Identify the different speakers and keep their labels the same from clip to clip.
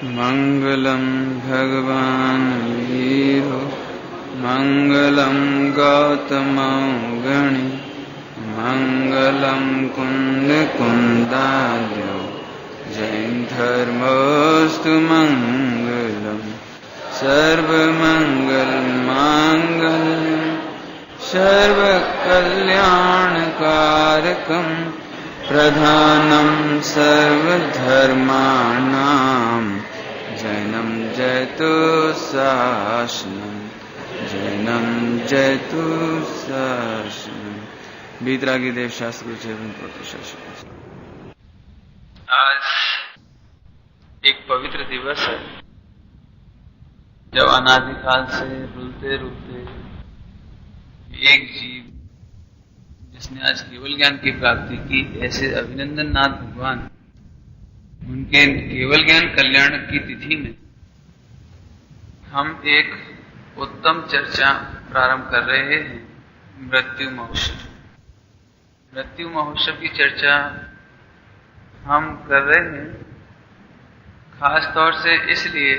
Speaker 1: मंगलम भगवान वीरो मंगलम गौतम गणि मंगलम कुंद कुंदार्यो जैन धर्मोस्तु मंगलम सर्वमंगल मांगल्यम सर्वकल्याणकारकम प्रधानम सर्वधर्माणां जैनम जयतु शासनम जैनम जयतु शासनम। बीतरागी देव शास्त्र शासन।
Speaker 2: आज एक पवित्र दिवस है जब अनादिकाल से रुलते रुलते एक जीव जिसने आज केवल ज्ञान की प्राप्ति की, ऐसे अभिनंदन नाथ भगवान उनके केवल ज्ञान कल्याण की तिथि में हम एक उत्तम चर्चा प्रारंभ कर रहे हैं। मृत्यु महोत्सव। मृत्यु महोत्सव की चर्चा हम कर रहे हैं खास तौर से इसलिए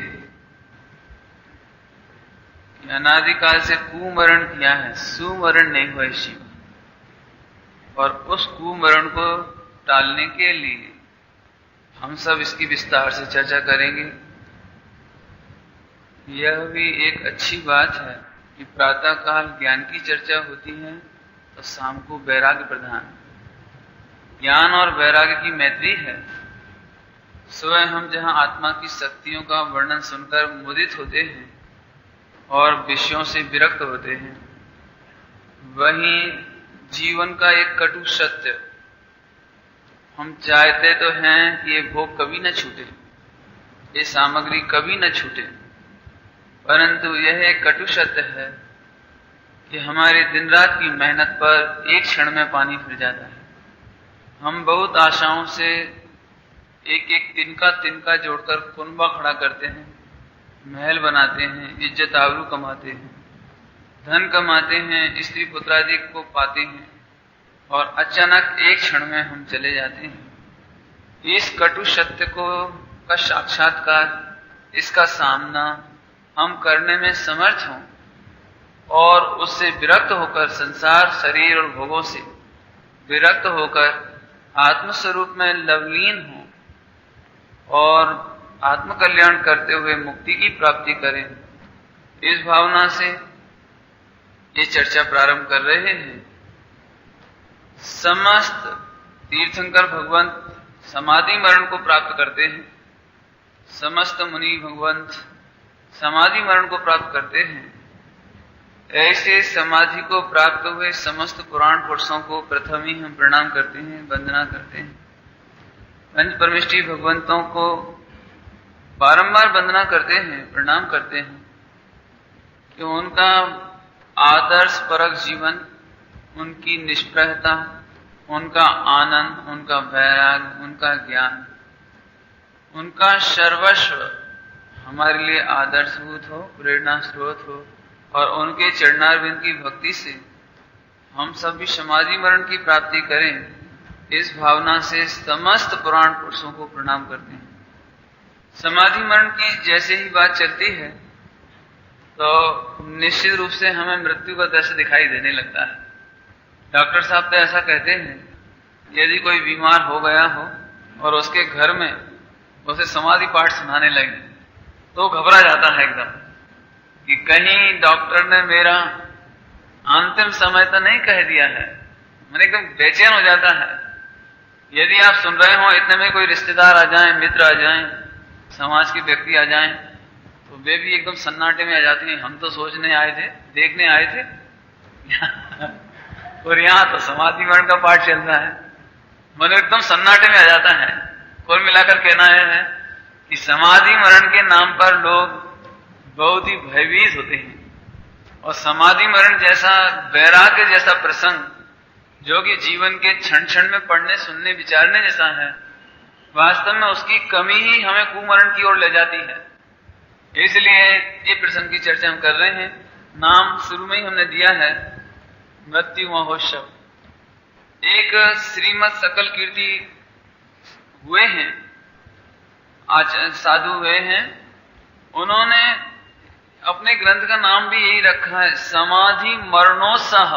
Speaker 2: कि अनादिकाल से कुमरण किया है, सुमरण नहीं हुआ शिव, और उस कुमरण को टालने के लिए हम सब इसकी विस्तार से चर्चा करेंगे। यह भी एक अच्छी बात है कि प्रातःकाल ज्ञान की चर्चा होती है तो शाम को वैराग्य प्रधान। ज्ञान और वैराग्य की मैत्री है। स्वयं हम जहां आत्मा की शक्तियों का वर्णन सुनकर मुदित होते हैं और विषयों से विरक्त होते हैं, वहीं जीवन का एक कटु सत्य, हम चाहते तो हैं कि ये भोग कभी न छूटे, ये सामग्री कभी न छूटे, परंतु यह एक कटु सत्य है कि हमारे दिन रात की मेहनत पर एक क्षण में पानी फिर जाता है। हम बहुत आशाओं से एक एक तिनका जोड़कर कुनबा खड़ा करते हैं, महल बनाते हैं, इज्जत आबरू कमाते हैं, धन कमाते हैं, स्त्री पुत्रादि को पाते हैं, और अचानक एक क्षण में हम चले जाते हैं। इस कटु सत्य को का साक्षात्कार, इसका सामना हम करने में समर्थ हों और उससे विरक्त होकर, संसार शरीर और भोगों से विरक्त होकर आत्मस्वरूप में लवलीन हों और आत्मकल्याण करते हुए मुक्ति की प्राप्ति करें, इस भावना से ये चर्चा प्रारंभ कर रहे हैं। समस्त तीर्थंकर भगवंत समाधि मरण को प्राप्त करते हैं, समस्त मुनि भगवंत समाधि मरण को प्राप्त करते हैं। ऐसे समाधि को प्राप्त हुए समस्त पुराण पुरुषों को प्रथम ही हम प्रणाम करते हैं, वंदना करते हैं। पंच परमेष्ठी भगवंतों को बारंबार वंदना करते हैं, प्रणाम करते हैं कि उनका आदर्श परक जीवन, उनकी निष्प्रहता, उनका आनंद, उनका वैराग्य, उनका ज्ञान, उनका सर्वस्व हमारे लिए आदर्शभूत हो, प्रेरणा स्रोत हो, और उनके चरणारविंद की भक्ति से हम सब भी समाधि मरण की प्राप्ति करें, इस भावना से समस्त पुराण पुरुषों को प्रणाम करते हैं। समाधि मरण की जैसे ही बात चलती है तो निश्चित रूप से हमें मृत्यु का दृश्य दिखाई देने लगता है। डॉक्टर साहब तो ऐसा कहते हैं, यदि कोई बीमार हो गया हो और उसके घर में उसे समाधि पाठ सुनाने लगे तो घबरा जाता है एकदम कि कहीं डॉक्टर ने मेरा अंतिम समय तो नहीं कह दिया है। मैंने एकदम बेचैन हो जाता है। यदि आप सुन रहे हो, इतने में कोई रिश्तेदार आ जाएं, मित्र आ जाएं, समाज के व्यक्ति आ जाएं, तो वे भी एकदम सन्नाटे में आ जाते हैं। हम तो सोचने आए थे, देखने आए थे और यहाँ तो समाधि मरण का पाठ चल रहा है। मन एकदम सन्नाटे में आ जाता है। कुल मिलाकर कहना है कि समाधि मरण के नाम पर लोग बहुत ही भयभीत होते हैं, और समाधि मरण जैसा वैराग्य जैसा प्रसंग जो कि जीवन के क्षण क्षण में पढ़ने, सुनने, विचारने जैसा है, वास्तव में उसकी कमी ही हमें कुमरण की ओर ले जाती है। इसलिए ये प्रसंग की चर्चा हम कर रहे हैं। नाम शुरू में ही हमने दिया है मृत्यु महोत्सव। एक श्रीमद सकल कीर्ति हुए हैं साधु हुए हैं, उन्होंने अपने ग्रंथ का नाम भी यही रखा है, समाधि मरणोत्साह।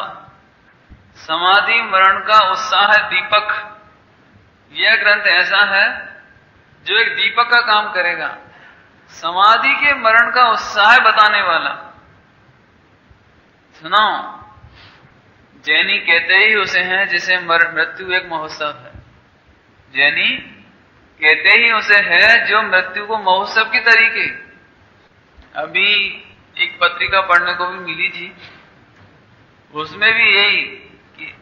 Speaker 2: समाधि मरण का उत्साह दीपक। यह ग्रंथ ऐसा है जो एक दीपक का काम करेगा, समाधि के मरण का उत्साह बताने वाला। सुनाओ, जैनी कहते ही उसे हैं जिसे मृत्यु एक महोत्सव है। जैनी कहते ही उसे है जो मृत्यु को महोत्सव की तरीके। अभी एक पत्रिका पढ़ने को भी मिली थी, उसमें भी यही कि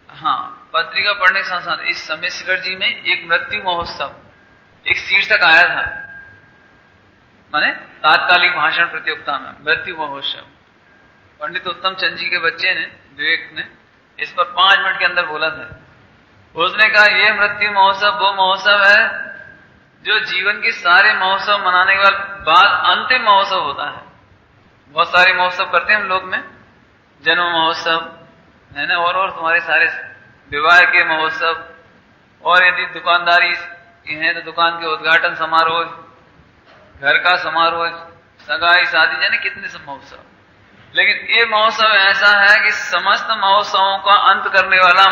Speaker 2: हाँ, पत्रिका पढ़ने के साथ साथ इस समय शिखर जी में एक मृत्यु महोत्सव एक शीर्षक आया था, माने तात्कालिक भाषण प्रतियोगिता में मृत्यु महोत्सव। पंडित उत्तम चंद जी के बच्चे ने, विवेक ने, इस पर 5 मिनट के अंदर बोला था। उसने कहा यह मृत्यु महोत्सव वो महोत्सव है जो जीवन के सारे महोत्सव मनाने के बाद अंतिम महोत्सव होता है। बहुत सारे महोत्सव करते हैं हम लोग में, जन्म महोत्सव है ना, और तुम्हारे सारे विवाह के महोत्सव, और यदि दुकानदारी है तो दुकान के उद्घाटन समारोह, घर का समारोह, सगाई, शादी, यानी कितने सब महोत्सव। लेकिन ये महोत्सव ऐसा है कि समस्त महोत्सवों का अंत करने वाला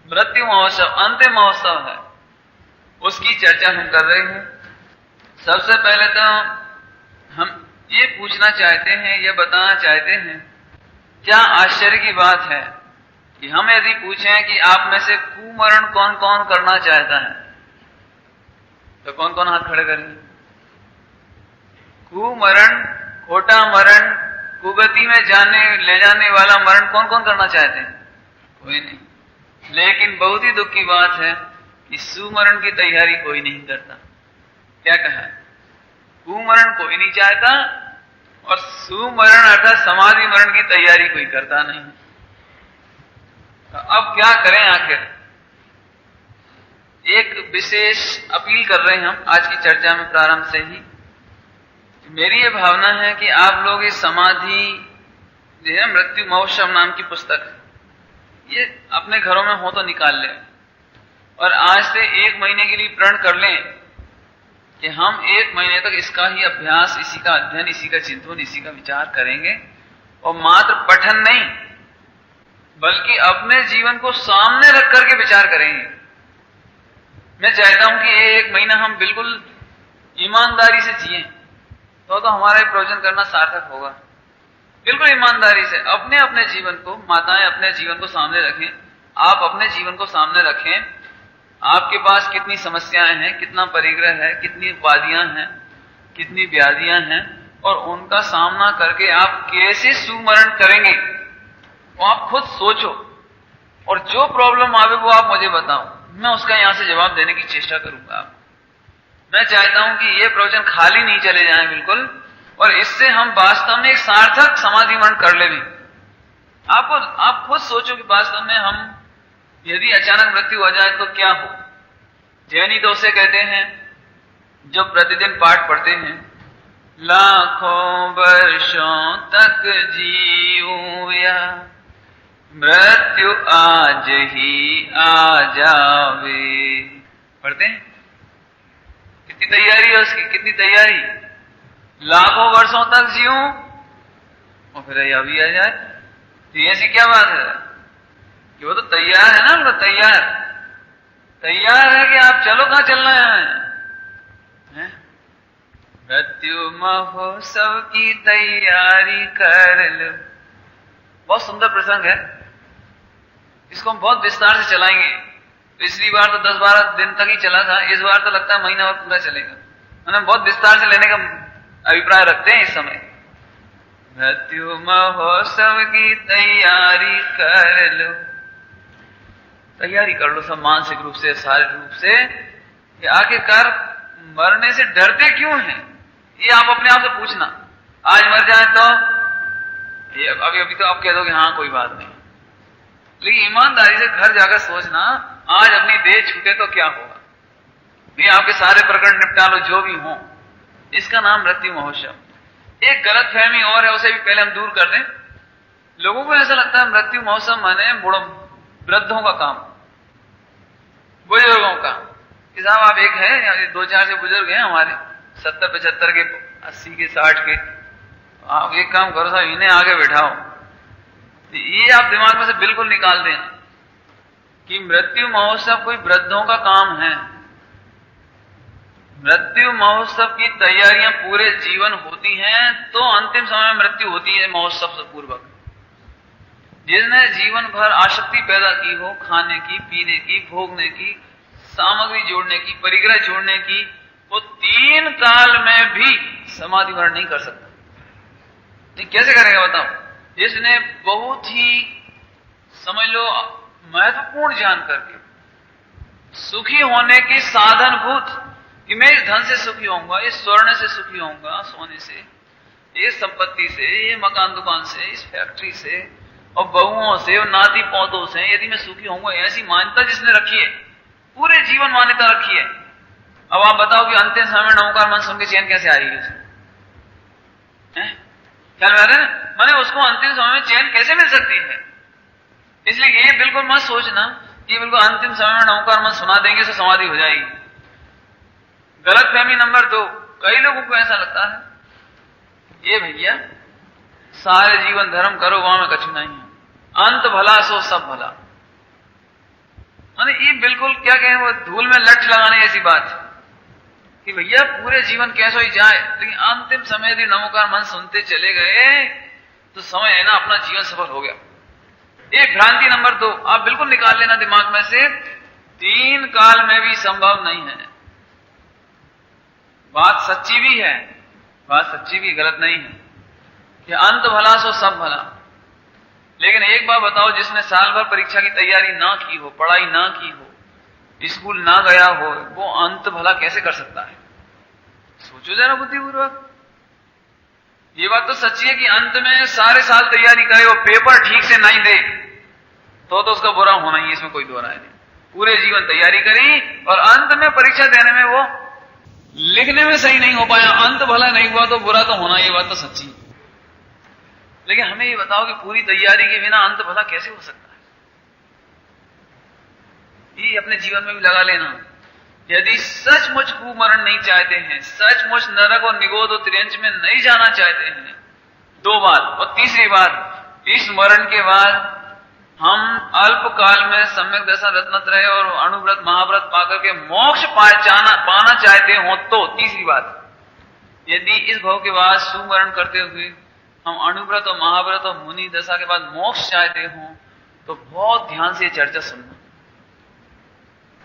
Speaker 2: मृत्यु महोत्सव अंतिम महोत्सव है। उसकी चर्चा हम कर रहे हैं। सबसे पहले तो हम ये पूछना चाहते हैं, ये बताना चाहते हैं, क्या आश्चर्य की बात है कि हम यदि पूछें कि आप में से कुमरण कौन कौन करना चाहता है, तो कौन कौन हाथ खड़े करेंगे? कुमरण, खोटा मरण, कुगति में ले जाने वाला मरण कौन कौन करना चाहते हैं? कोई नहीं। लेकिन बहुत ही दुख की बात है कि सुमरण की तैयारी कोई नहीं करता। क्या कहा? कुमरण कोई नहीं चाहता और सुमरण अर्थात समाधि मरण की तैयारी कोई करता नहीं। तो अब क्या करें? आखिर एक विशेष अपील कर रहे हैं हम आज की चर्चा में प्रारंभ से ही। मेरी ये भावना है कि आप लोग इस समाधि जो है मृत्यु महोत्सव नाम की पुस्तक, ये अपने घरों में हो तो निकाल लें और आज से 1 महीने के लिए प्रण कर लें कि हम 1 महीने तक इसका ही अभ्यास, इसी का अध्ययन, इसी का चिंतन, इसी का विचार करेंगे। और मात्र पठन नहीं, बल्कि अपने जीवन को सामने रख करके विचार करेंगे। मैं चाहता हूं कि ये 1 महीना हम बिल्कुल ईमानदारी से जिए, तो हमारा प्रयोजन करना सार्थक होगा। बिल्कुल ईमानदारी से अपने अपने जीवन को, माताएं अपने जीवन को सामने रखें, आप अपने जीवन को सामने रखें। आपके पास कितनी समस्याएं हैं, कितना परिग्रह है, कितनी उपाधियां हैं, कितनी व्याधियां हैं, और उनका सामना करके आप कैसे सुमरण करेंगे वो आप खुद सोचो। और जो प्रॉब्लम आवे वो आप मुझे बताओ, मैं उसका यहां से जवाब देने की चेष्टा करूंगा। मैं चाहता हूं कि ये प्रवचन खाली नहीं चले जाएं बिल्कुल, और इससे हम वास्तव में एक सार्थक समाधि मरण कर ले भी। आप खुद सोचो कि वास्तव में हम यदि अचानक मृत्यु हो जाए तो क्या हो। जैनी तो उसे कहते हैं जो प्रतिदिन पाठ पढ़ते हैं, लाखों वर्षों तक जीऊं या मृत्यु आज ही आ जावे। पढ़ते हैं? कितनी तैयारी है उसकी, कितनी तैयारी। लाखों वर्षों तक जीऊं और फिर अभी आ जाए, तो ऐसी क्या बात है कि वो तो तैयार है ना, मतलब तैयार है कि आप चलो, कहां चलना है? मृत्यु महोत्सव की तैयारी कर लो। बहुत सुंदर प्रसंग है, इसको हम बहुत विस्तार से चलाएंगे। पिछली बार तो 10-12 दिन तक ही चला था, इस बार तो लगता है महीना और पूरा चलेगा। हम बहुत विस्तार से लेने का अभिप्राय रखते हैं इस समय। मृत्यु महोत्सव की तैयारी कर लो, तैयारी कर लो सब मानसिक रूप से, शारीरिक रूप से, कि आखिरकार मरने से डरते क्यों हैं, ये आप अपने आप से पूछना। आज मर जाए तो ये अभी तो आप कह दोगे हाँ कोई बात नहीं, लेकिन ईमानदारी से घर जाकर सोचना, आज अपनी देह छूटे तो क्या होगा। ये आपके सारे प्रकरण निपटा लो जो भी हो, इसका नाम मृत्यु महोत्सव। एक गलत फहमी और है, उसे भी पहले हम दूर कर दें। लोगों को ऐसा लगता है मृत्यु महोत्सव माने वृद्धों का काम, बुजुर्गों का, कि साहब आप एक है, 2-4 से बुजुर्ग हैं हमारे 70-75 के, 80 के, 60 के, आप एक काम करो साहब, इन्हें आगे बैठाओ। ये आप दिमाग में से बिल्कुल निकाल देना कि मृत्यु महोत्सव कोई वृद्धों का काम है। मृत्यु महोत्सव की तैयारियां पूरे जीवन होती हैं, तो अंतिम समय में मृत्यु होती है महोत्सव से पूर्वक। जिसने जीवन भर आसक्ति पैदा की हो, खाने की, पीने की, भोगने की, सामग्री जोड़ने की, परिग्रह जोड़ने की, वो 3 काल में भी समाधि मरण नहीं कर सकता। नहीं, कैसे करेगा बताओ? जिसने बहुत ही समझ लो महत्वपूर्ण जान करके सुखी होने की साधनभूत कि मैं इस धन से सुखी होऊंगा, इस स्वर्ण से सुखी होऊंगा, सोने से, इस संपत्ति से, ये मकान दुकान से, इस फैक्ट्री से, और बहुओं से, और नाती पौधों से यदि मैं सुखी होऊंगा, ऐसी मान्यता जिसने रखी है, पूरे जीवन मान्यता रखी है। अब आप बताओ कि अंतिम समय में नमोकार मन सुन के चैन कैसे आएगी उसे? क्या कह रहे हैं? माने उसको अंतिम समय में चैन कैसे मिल सकती है? इसलिए ये बिल्कुल मत सोचना कि बिल्कुल अंतिम समय में नमोकार मन सुना देंगे तो समाधि हो जाएगी। गलत फहमी नंबर 2, कई लोगों को ऐसा लगता है ये भैया सारे जीवन धर्म करो, वहां में कछु नहीं है, अंत भला सो सब भला। ये बिल्कुल क्या कहें, वो धूल में लठ लगाने जैसी बात है कि भैया पूरे जीवन कैसे ही जाए, लेकिन अंतिम समय यदि नमोकार मन सुनते चले गए तो समय है ना, अपना जीवन सफल हो गया। ये भ्रांति नंबर 2 आप बिल्कुल निकाल लेना दिमाग में से, 3 काल में भी संभव नहीं है। बात सच्ची भी है, बात सच्ची भी, गलत नहीं है कि अंत भला सो सब भला। लेकिन एक बात बताओ, जिसने साल भर परीक्षा की तैयारी ना की हो, पढ़ाई ना की हो, स्कूल ना गया हो, वो अंत भला कैसे कर सकता है? सोचो जरा बुद्धिपूर्वक। ये बात तो सच्ची है कि अंत में सारे साल तैयारी करे और पेपर ठीक से नहीं दे तो उसका बुरा होना ही, इसमें कोई दो राय नहीं। पूरे जीवन तैयारी करी और अंत में परीक्षा देने में वो लिखने में सही नहीं हो पाया, अंत भला नहीं हुआ तो बुरा तो होना, ये बात तो सच्ची। लेकिन हमें ये बताओ कि पूरी तैयारी के बिना अंत भला कैसे हो सकता है? ये अपने जीवन में भी लगा लेना। यदि सचमुच कुमरण नहीं चाहते हैं, सचमुच नरक और निगोद और त्रियंच में नहीं जाना चाहते हैं, 2 बात। और तीसरी बात, इस मरण के बाद हम अल्प काल में सम्यक दशा रत्नत्रय और अणुव्रत महाव्रत पाकर के मोक्ष पाना चाहते हो, तो तीसरी बात, यदि इस भाव के बाद सुमरण करते हुए हम अणुव्रत और महाव्रत और मुनि दशा के बाद मोक्ष चाहते हो, तो बहुत ध्यान से चर्चा सुनना।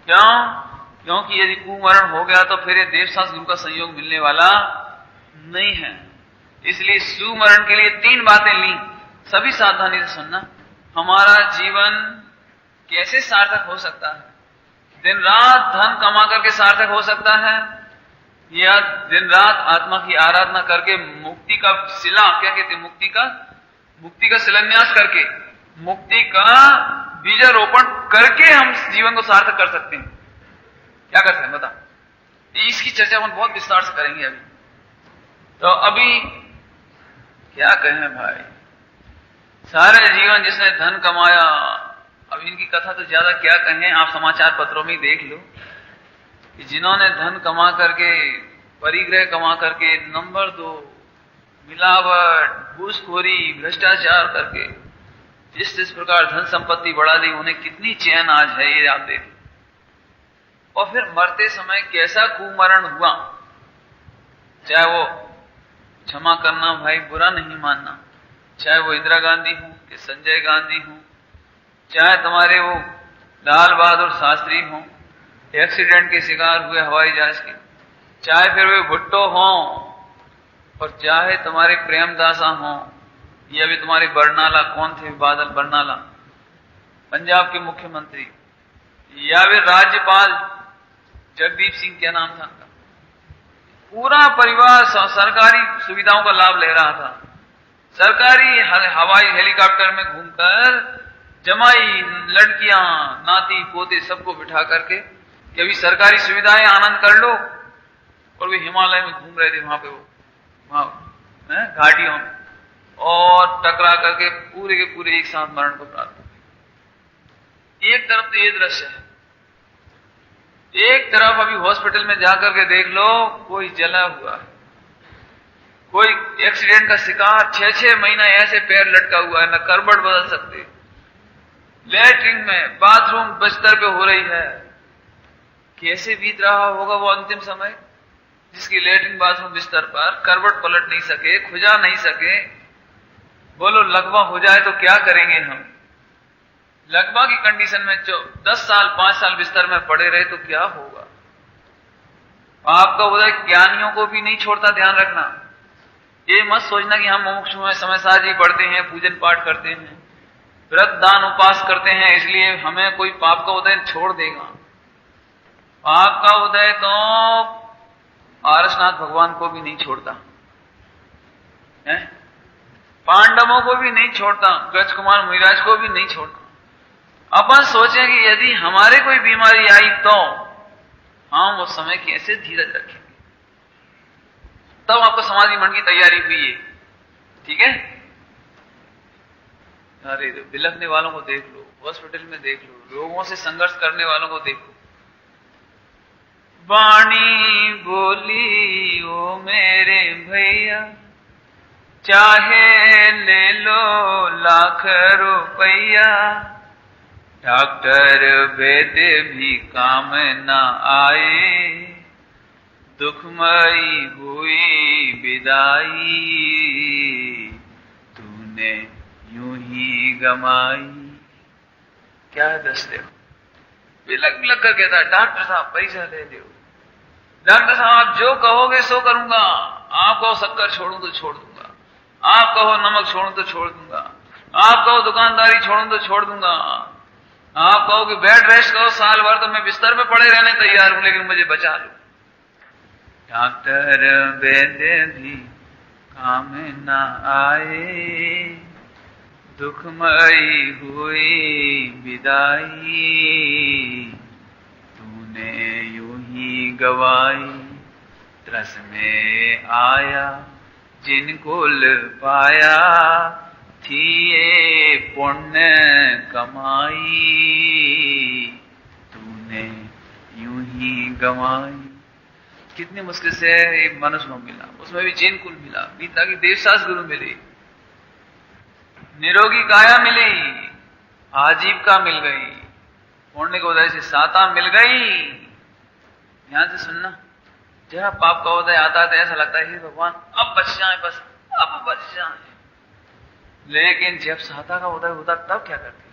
Speaker 2: क्यों? क्योंकि यदि कुमरण हो गया तो फिर ये देवशास्त्र गुरु का संयोग मिलने वाला नहीं है। इसलिए सुमरण के लिए 3 बातें ली, सभी सावधानी से सुनना। हमारा जीवन कैसे सार्थक हो सकता है? दिन रात धन कमा करके सार्थक हो सकता है, या दिन रात आत्मा की आराधना करके मुक्ति का शिला, क्या कहते हैं, मुक्ति का शिलान्यास करके, मुक्ति का बीजारोपण करके हम जीवन को सार्थक कर सकते हैं। क्या करते हैं बता? इसकी चर्चा हम बहुत विस्तार से करेंगे अभी। तो अभी क्या कहें भाई, सारे जीवन जिसने धन कमाया, अब इनकी कथा तो ज्यादा क्या कहें, आप समाचार पत्रों में देख लो कि जिन्होंने धन कमा करके, परिग्रह कमा करके, नंबर 2 मिलावट, घूसखोरी, भ्रष्टाचार करके जिस प्रकार धन संपत्ति बढ़ा ली, उन्हें कितनी चैन आज है ये आप देख। और फिर मरते समय कैसा कुमरण हुआ, चाहे वो क्षमा करना भाई, बुरा नहीं मानना, चाहे वो इंदिरा गांधी हो कि संजय गांधी हो, चाहे तुम्हारे वो लाल बहादुर शास्त्री हो, एक्सीडेंट के शिकार हुए हवाई जहाज के, चाहे फिर वे भुट्टो हो, और चाहे तुम्हारे प्रेमदासा हो, या भी तुम्हारे बरनाला, कौन थे बादल बरनाला, पंजाब के मुख्यमंत्री, या फिर राज्यपाल जगदीप सिंह, क्या नाम था उनका, पूरा परिवार सरकारी सुविधाओं का लाभ ले रहा था। सरकारी हवाई हेलीकॉप्टर में घूमकर जमाई, लड़कियां, नाती पोते सबको बिठा करके कि अभी सरकारी सुविधाएं आनंद कर लो, और वे हिमालय में घूम रहे थे वहां पे, वहां घाटियों में, और टकरा करके पूरे के पूरे एक साथ मरण को प्राप्त हुए। एक तरफ तो ये दृश्य है, एक तरफ अभी हॉस्पिटल में जाकर के देख लो, कोई जला हुआ है, कोई एक्सीडेंट का शिकार 6-6 महीना ऐसे पैर लटका हुआ है, न करवट बदल सकते, लैट्रिन में बाथरूम बिस्तर पे हो रही है। कैसे बीत रहा होगा वो अंतिम समय, जिसकी लैट्रिन बाथरूम बिस्तर पर करवट पलट नहीं सके, खुजा नहीं सके। बोलो लगवा हो जाए तो क्या करेंगे हम? लगवा की कंडीशन में जो 10 साल 5 साल बिस्तर में पड़े रहे तो क्या होगा? आपका उदय ज्ञानियों को भी नहीं छोड़ता, ध्यान रखना। ये मत सोचना कि हम मोक्ष में समय साजी पढ़ते हैं, पूजन पाठ करते हैं, व्रत दान उपास करते हैं, इसलिए हमें कोई पाप का उदय छोड़ देगा। पाप का उदय तो पारसनाथ भगवान को भी नहीं छोड़ता है, पांडवों को भी नहीं छोड़ता, गज कुमार मुनिराज को भी नहीं छोड़ता। अपन सोचें कि यदि हमारे कोई बीमारी आई तो हम उस समय कैसे धीरज रखेंगे। तब आपको समाधि मरण की तैयारी हुई है, ठीक है? अरे बिलखने वालों को देख लो, हॉस्पिटल में देख लो, लोगों से संघर्ष करने वालों को देखो। वाणी बोली ओ मेरे भैया, चाहे ले लो लाख रुपया, डॉक्टर वैद्य भी काम ना आए, दुखमयी हुई विदाई, तूने यूं ही गमाई। क्या दसते हो? बिलक बिलक कर कहता है, डॉक्टर साहब पैसा ले दो, डॉक्टर साहब आप जो कहोगे सो करूंगा, आप कहो शक्कर छोड़ूं तो छोड़ दूंगा, आप कहो नमक छोड़ूं तो छोड़ दूंगा, आप कहो दुकानदारी छोड़ूं तो छोड़ दूंगा, आप कहो कि बेड रेस्ट करो साल भर तो मैं बिस्तर पे पड़े रहने तैयार हूं, लेकिन मुझे बचा लो। डॉक्टर वैद्य भी काम न आए, दुखमयी हुई विदाई, तूने यूं ही गवाई। तरस में आया जिनको ल पाया, थी ये पुण्य कमाई, तूने यूं ही गवाई। कितनी मुश्किल से एक मनुष्य को मिला, उसमें भी जैन कुल मिला, गीता की देवशास्त्र गुरु मिले, निरोगी काया मिली, आजीविका मिल गई, पुण्य के उदय से साता मिल गई। ध्यान से सुनना, जहां पाप का उदय आता है तो ऐसा लगता है हे भगवान अब बच जाए, बस अब बच जाए। लेकिन जब साता का उदय होता तब क्या करते?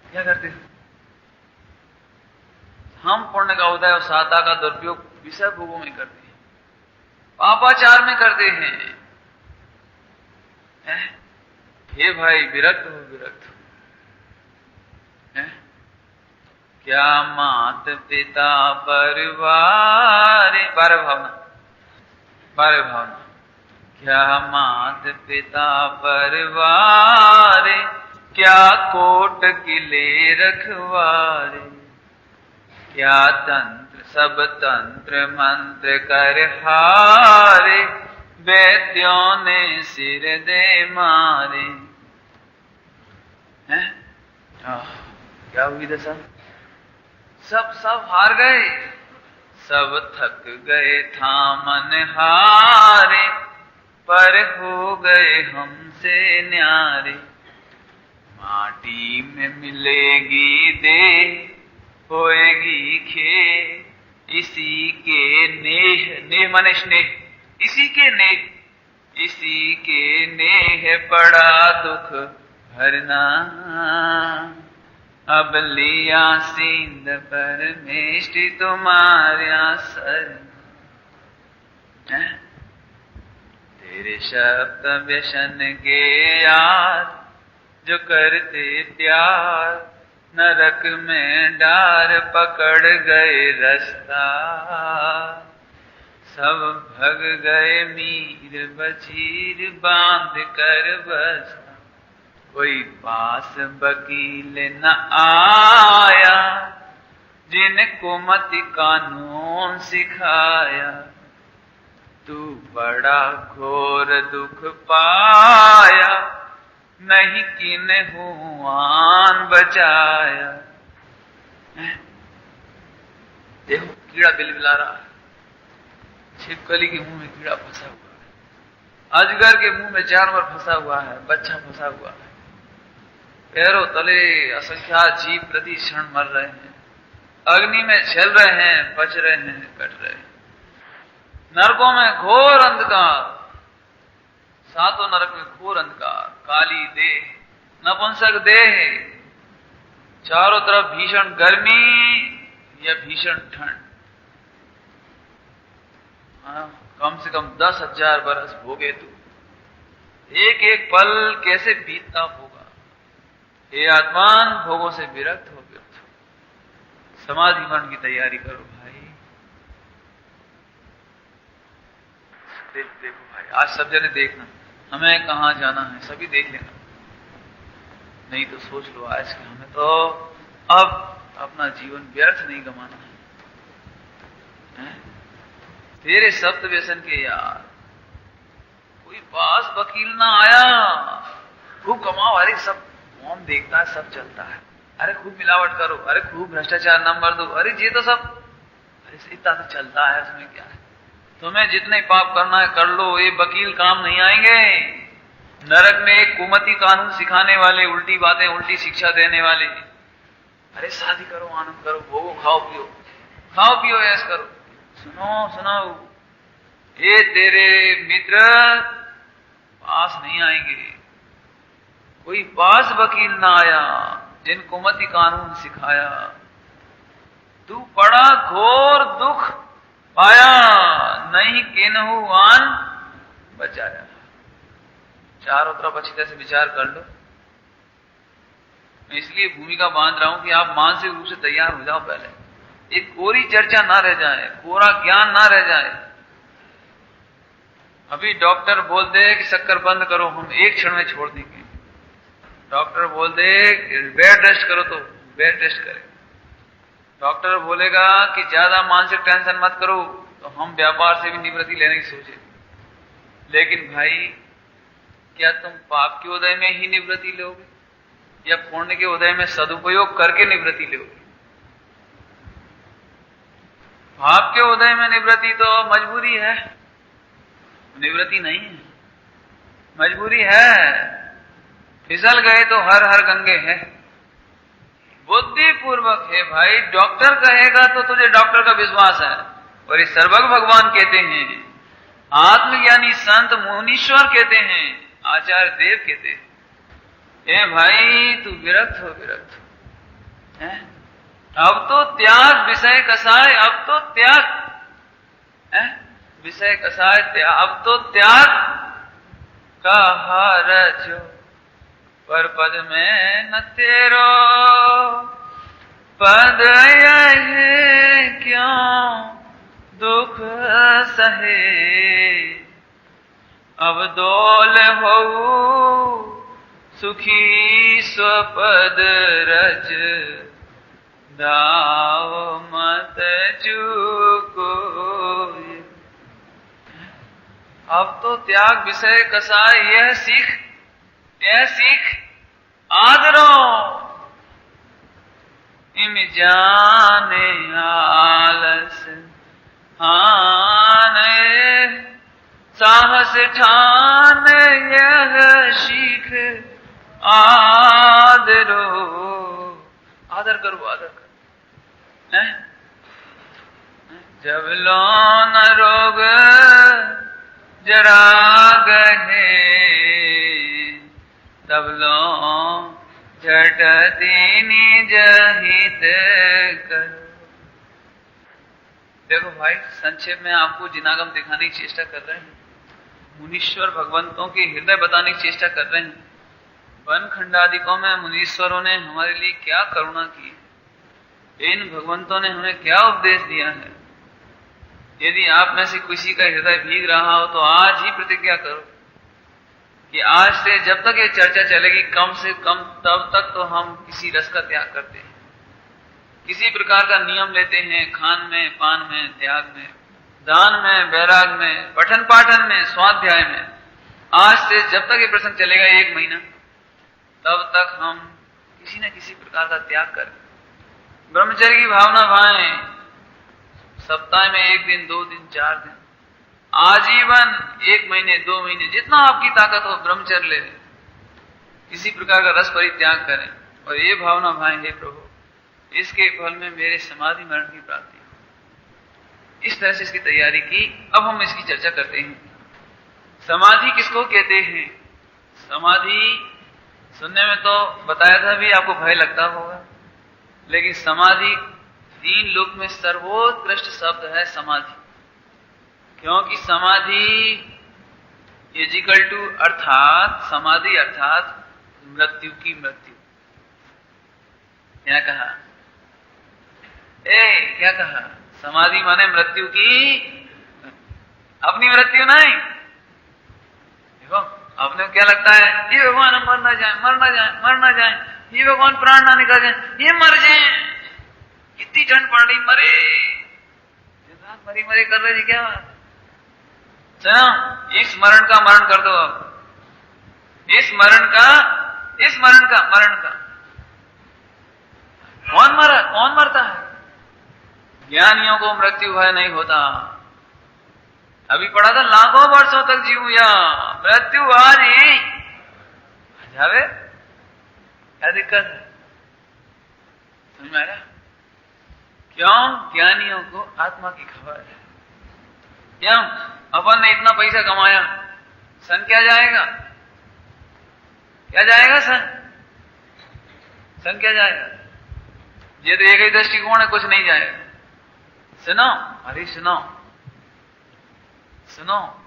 Speaker 2: क्या करते? हम पुण्य का उदय और साता का दुरुपयोग विषय भोगों में करते हैं, पापाचार में करते हैं। हे भाई विरक्त हो, विरक्त हो। क्या मात पिता परिवार, बारह भावना, बारह भावना। क्या मात पिता परिवार, क्या कोट किले रखवारे, क्या तंत्र सब तंत्र मंत्र कर हारे, वैद्यों ने सिर दे मारे। हैं? क्या हुई दशा? सब हार गए, सब थक गए था मन हारे, पर हो गए हमसे न्यारे। माटी में मिलेगी देह, होएगी खे, इसी के नेह, नेह माने स्नेह, इसी के नेह, इसी के नेह पड़ा दुख भरना, अब लिया सिंध परमेष्टि तुम्हारा सर। तेरे शब्द व्यसन के यार, जो करते प्यार, नरक में डार पकड़ गए रास्ता, सब भग गए मीर बजीर बांध कर बस्ता। कोई पास वकील न आया, जिनको मति कानून सिखाया, तू बड़ा घोर दुख पाया, नहीं किन्हू आन बचाया। देखो कीड़ा बिलबिला रहा है, छिपकली के मुंह में कीड़ा फंसा हुआ है, अजगर के मुंह में जानवर फंसा हुआ है, बच्चा फंसा हुआ है, पैरों तले असंख्यात जीव प्रति क्षण मर रहे हैं, अग्नि में जल रहे हैं, बच रहे हैं, कट रहे हैं। नरकों में घोर अंधकार, सातों नरक में घोर अंधकार, काली देह, नपुंसक देह, चारों तरफ भीषण गर्मी या भीषण ठंड। कम से कम 10,000 बरस भोगे तू, एक एक पल कैसे बीतता होगा। हे आत्मान, भोगों से विरक्त हो, विरक्त हो, समाधि मरण की तैयारी करो भाई। देखो भाई, आज सब जने देखना, हमें कहां जाना है सभी देख लेना, नहीं तो सोच लो आज कि हमें तो अब अपना जीवन व्यर्थ नहीं गंवाना है। तेरे सप्त व्यसन के यार, कोई पास वकील ना आया, खूब कमाओ, अरे सब कौन देखता है, सब चलता है, अरे खूब मिलावट करो, अरे खूब भ्रष्टाचार नंबर दो, अरे ये तो सब अरे इतना तो चलता है, उसमें क्या है। तुम्हें जितने पाप करना है कर लो, ये वकील काम नहीं आएंगे। नरक में एक कुमति कानून सिखाने वाले, उल्टी बातें, उल्टी शिक्षा देने वाले, अरे शादी करो, आनंद करो, भोगो, खाओ पियो, खाओ पियो, ऐश करो, सुनो सुनो, ये तेरे मित्र पास नहीं आएंगे। कोई पास वकील ना आया जिन कुमति कानून सिखाया, तू पड़ा घोर दुख पाया, नहीं किन्हु आन बचाया। चारों तरफ अच्छी तरह से विचार कर लो। मैं इसलिए भूमिका बांध रहा हूं कि आप मानसिक रूप से तैयार हो जाओ। पहले एक कोरी चर्चा ना रह जाए, कोरा ज्ञान ना रह जाए। अभी डॉक्टर बोल दे कि शक्कर बंद करो, हम एक क्षण में छोड़ देंगे। डॉक्टर बोल दे बेड रेस्ट करो, तो बेड रेस्ट करें। डॉक्टर बोलेगा कि ज्यादा मानसिक टेंशन मत करो, तो हम व्यापार से भी निवृत्ति लेने की सोचे। लेकिन भाई, क्या तुम पाप के उदय में ही निवृत्ति लोगे या पुण्य के उदय में सदुपयोग करके निवृत्ति लोगे? पाप के उदय में निवृत्ति तो मजबूरी है, निवृत्ति नहीं है, मजबूरी है। फिसल गए तो हर हर गंगे है। बुद्धि पूर्वक है भाई। डॉक्टर कहेगा तो तुझे डॉक्टर का विश्वास है, और इस सर्वज्ञ भगवान कहते हैं, आत्मज्ञानी संत मुनीश्वर कहते हैं, आचार्य देव कहते हैं, ए भाई तू विरक्त हो, विरक्त हो। है? अब तो त्याग विषय कसाय, अब तो त्याग है विषय कसाय त्याग, अब तो त्याग का रचो, पर पद में न तेरो पद यह क्यों दुख सहे। अब डोल हो सुखी स्वपद रज, दाव मत चूको। अब तो त्याग विषय कसाय, यह सीख आदरो। इम जाने आलस हाने, साहस ठान यह सीख आदरो। आदर करो, आदर करो। जब लो न रोग जरा गहे, तब लो झटती निज हित कर। देखो भाई, संक्षेप में आपको जिनागम दिखाने की चेष्टा कर रहे हैं, मुनीश्वर भगवंतों के हृदय बताने की चेष्टा कर रहे हैं। वन खंडादिकों में मुनीश्वरों ने हमारे लिए क्या करुणा की, इन भगवंतों ने हमें क्या उपदेश दिया है। यदि आप में से किसी का हृदय भीग रहा हो तो आज ही प्रतिज्ञा करो कि आज से जब तक ये चर्चा चलेगी, कम से कम तब तक तो हम किसी रस का त्याग करते हैं, किसी प्रकार का नियम लेते हैं, खान में, पान में, त्याग में, दान में, वैराग में, पठन पाठन में, स्वाध्याय में। आज से जब तक ये प्रसंग चलेगा 1 महीना, तब तक हम किसी न किसी प्रकार का त्याग करें, ब्रह्मचर्य की भावना भाएं, सप्ताह में 1 दिन, 2 दिन, 4 दिन, आजीवन 1 महीने, 2 महीने, जितना आपकी ताकत हो ब्रह्मचर्य ले लें, किसी प्रकार का रस परित्याग करें और ये भावना भाएं, हे प्रभु इसके फल में मेरे समाधि मरण की प्राप्ति हो। इस तरह से इसकी तैयारी की। अब हम इसकी चर्चा करते हैं। समाधि किसको कहते हैं? समाधि सुनने में तो बताया था भी, आपको भय लगता होगा, लेकिन समाधि 3 लोक में सर्वोत्कृष्ट शब्द है समाधि। क्योंकि समाधि इजिकल टू अर्थात समाधि अर्थात मृत्यु की मृत्यु। क्या कहा? क्या कहा? समाधि माने मृत्यु की, अपनी मृत्यु नहीं। देखो आपने क्या लगता है, ये भगवान हम मर ना जाए, मर ना जाए, मर ना जाए, ये भगवान प्राण ना निकाल जाए, ये मर जाए, कितनी ठंड पड़ रही, मरे, मरी मरे कर रहे जी, क्या चलो इस मरण का मरण कर दो। अब इस मरण का कौन मरता है? ज्ञानियों को मृत्यु भय नहीं होता। अभी पढ़ा था लाखों वर्षों तक जीव या मृत्यु आज ही जावे, क्या दिक्कत है? समझ में आया? क्यों? ज्ञानियों को आत्मा की खबर है। क्यों? अपन ने इतना पैसा कमाया, सन क्या जाएगा? क्या जाएगा सन क्या जाएगा? ये तो एक ही दृष्टिकोण है, कुछ नहीं जाएगा। सुनो, अरे सुनो,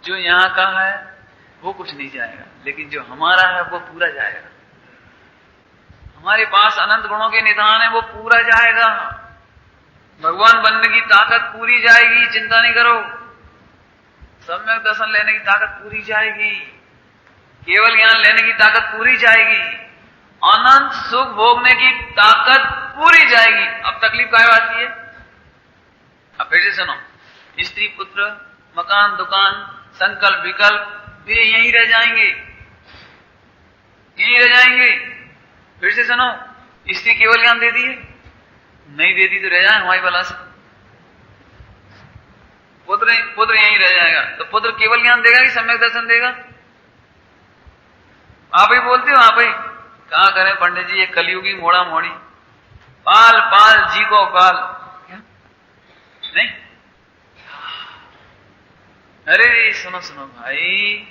Speaker 2: जो यहां का है वो कुछ नहीं जाएगा, लेकिन जो हमारा है वो पूरा जाएगा। हमारे पास अनंत गुणों के निधान है, वो पूरा जाएगा। भगवान बनने की ताकत पूरी जाएगी, चिंता नहीं करो। सम्यक दर्शन लेने की ताकत पूरी जाएगी, केवल ज्ञान लेने की ताकत पूरी जाएगी, अनंत सुख भोगने की ताकत पूरी जाएगी। अब तकलीफ क्या आती है? अब फिर से सुनो, स्त्री पुत्र मकान दुकान संकल्प विकल्प वे यहीं रह जाएंगे। फिर से सुनो, स्त्री केवल ज्ञान दे दिए, नहीं देती तो रह जाए हमारी बला से। पुत्र यहीं रह जाएगा, तो पुत्र केवल ज्ञान देगा कि सम्यक दर्शन देगा? आप ही बोलते हो, आप ही कहा करें पंडित जी, ये कलयुगी मोड़ा मोड़ी, पाल पाल जी को पाल, क्या नहीं? अरे सुनो भाई,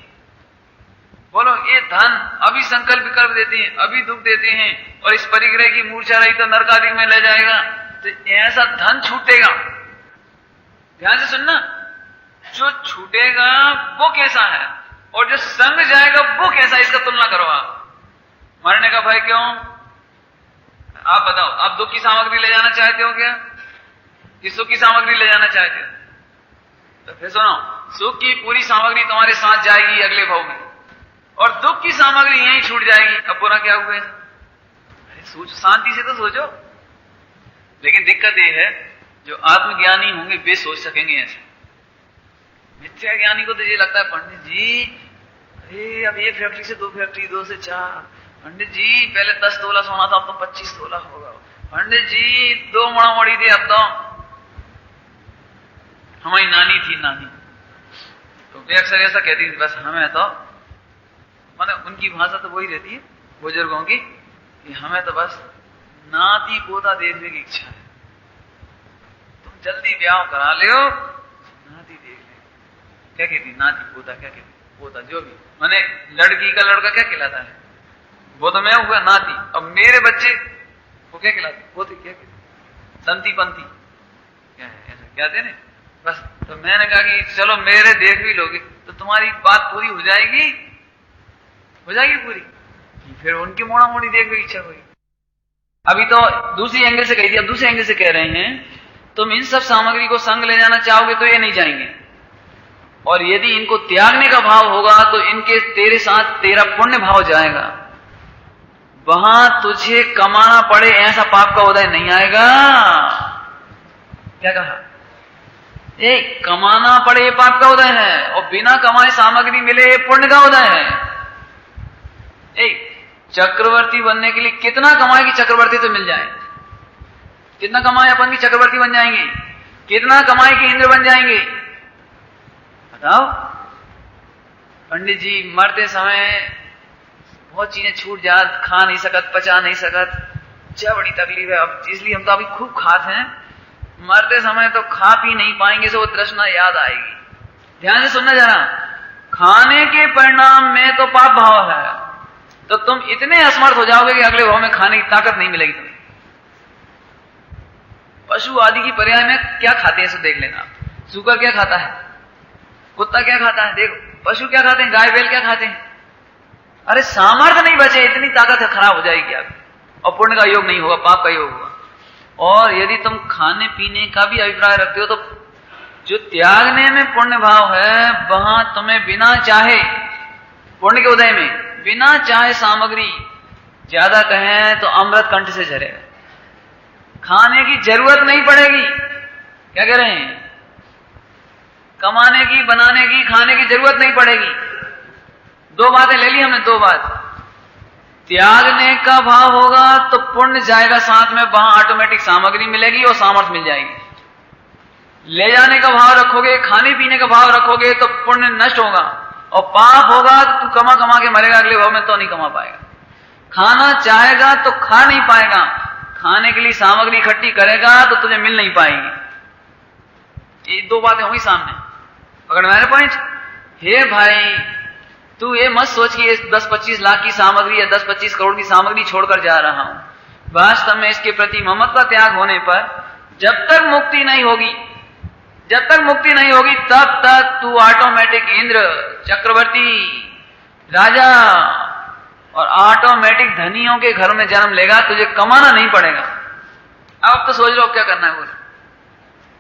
Speaker 2: बोलो ये धन अभी संकल्प विकल्प देते हैं, अभी दुख देते हैं, और इस परिग्रह की मूर्छा रही तो नरक आदि में ले जाएगा, तो ऐसा धन छूटेगा। ध्यान से सुनना, जो छूटेगा वो कैसा है और जो संग जाएगा वो कैसा, इसका तुलना करो आप। मरने का भय क्यों? आप बताओ, आप दुख की सामग्री ले जाना चाहते हो क्या, कि सुख की सामग्री ले जाना चाहते हो? तो फिर सुनो, सुख की पूरी सामग्री तुम्हारे साथ जाएगी अगले भाव में, और दुख की सामग्री यहीं छूट जाएगी। अब पूरा क्या हुआ? अरे सोचो, शांति से तो सोचो। लेकिन दिक्कत ये है, जो आत्मज्ञानी होंगे वे सोच सकेंगे ऐसे। मिथ्या ज्ञानी को तो ये लगता है पंडित जी, अरे अब 1 फैक्ट्री से 2 फैक्ट्री, 2 से 4, पंडित जी पहले 10 तोला सोना था, अब तो 25 तोला होगा, पंडित जी 2 मोड़ा मोड़ी थी, अब तो हमारी नानी थी नानी, तो वे अक्सर ऐसा कहती थी, बस हमें तो माने उनकी भाषा तो वही रहती है बुजुर्गों की, कि हमें तो बस नाती पोता देखने की इच्छा है, तुम जल्दी ब्याह करा लो, नाती देख ले। क्या कहती? नाती पोता, क्या कहती? पोता, जो भी माने लड़की का लड़का क्या कहलाता है? वो तो मैं हुआ नाती। अब मेरे बच्चे वो क्या कहलाते? पोते। क्या कहते? संती पंती, क्या है ऐसा कहते ना। बस तो मैंने कहा कि चलो मेरे देख भी लोगे तो तुम्हारी बात पूरी हो जाएगी पूरी, फिर उनकी मोड़ा मोड़ी देख भी इच्छा हुई। अभी तो दूसरी एंगल से कही थी, अब दूसरे एंगल से कह रहे हैं, तुम इन सब सामग्री को संग ले जाना चाहोगे तो ये नहीं जाएंगे, और यदि इनको त्यागने का भाव होगा तो इनके तेरे साथ तेरा पुण्य भाव जाएगा, वहां तुझे कमाना पड़े ऐसा पाप का उदय नहीं आएगा। क्या कहा? कमाना पड़े ये पाप का उदय है, और बिना कमाए सामग्री मिले ये पुण्य का उदय है। चक्रवर्ती बनने के लिए कितना कमाए कि चक्रवर्ती तो मिल जाए? कितना कमाए अपन की चक्रवर्ती बन जाएंगे? कितना कमाई के इंद्र बन जाएंगे? बताओ। पंडित जी मरते समय बहुत चीजें छूट जात, खा नहीं सकत, पचा नहीं सकत, क्या बड़ी तकलीफ है। अब इसलिए हम तो अभी खूब खाते हैं, मरते समय तो खा पी नहीं पाएंगे, तो वो तृष्णा याद आएगी। ध्यान से सुनना जरा, खाने के परिणाम में तो पाप भाव है, तो तुम इतने असमर्थ हो जाओगे कि अगले भाव में खाने की ताकत नहीं मिलेगी तुम्हें। पशु आदि की पर्याय में क्या खाते हैं, सो देख लेना। सूकर क्या खाता है, कुत्ता क्या खाता है, देखो। पशु क्या खाते हैं, गाय बैल क्या खाते हैं। अरे सामर्थ्य नहीं बचे, इतनी ताकत है, खराब हो जाएगी आप, और पुण्य का योग नहीं होगा, पाप का योग होगा। और यदि तुम खाने पीने का भी अभिप्राय रखते हो, तो जो त्यागने में पुण्य भाव है, वहां तुम्हें बिना चाहे, पुण्य के उदय में बिना चाहे सामग्री ज्यादा कहें तो अमृत कंठ से झरेगा, खाने की जरूरत नहीं पड़ेगी। क्या कह रहे हैं, कमाने की, बनाने की, खाने की जरूरत नहीं पड़ेगी। दो बातें ले ली हमने, दो बात। त्यागने का भाव होगा तो पुण्य जाएगा साथ में, वहां ऑटोमेटिक सामग्री मिलेगी और सामर्थ्य मिल जाएगी। ले जाने का भाव रखोगे, खाने पीने का भाव रखोगे तो पुण्य नष्ट होगा, और पाप होगा तो तू कमा कमा के मरेगा, अगले भाव में तो नहीं कमा पाएगा। खाना चाहेगा तो खा नहीं पाएगा, खाने के लिए सामग्री इकट्ठी करेगा तो तुझे मिल नहीं पाएगी। ये दो बातें होंगी सामने, पकड़ में आ रहा पॉइंट। हे भाई, तू ये मत सोच कि 10-25 लाख की सामग्री या 10-25 करोड़ की सामग्री छोड़कर जा रहा हूं। वास्तव में इसके प्रति ममत्व का त्याग होने पर जब तक मुक्ति नहीं होगी, जब तक मुक्ति नहीं होगी, तब तक तू ऑटोमेटिक इंद्र, चक्रवर्ती, राजा और ऑटोमेटिक धनियों के घर में जन्म लेगा, तुझे कमाना नहीं पड़ेगा। अब तो सोच लो अब क्या करना है, बोलो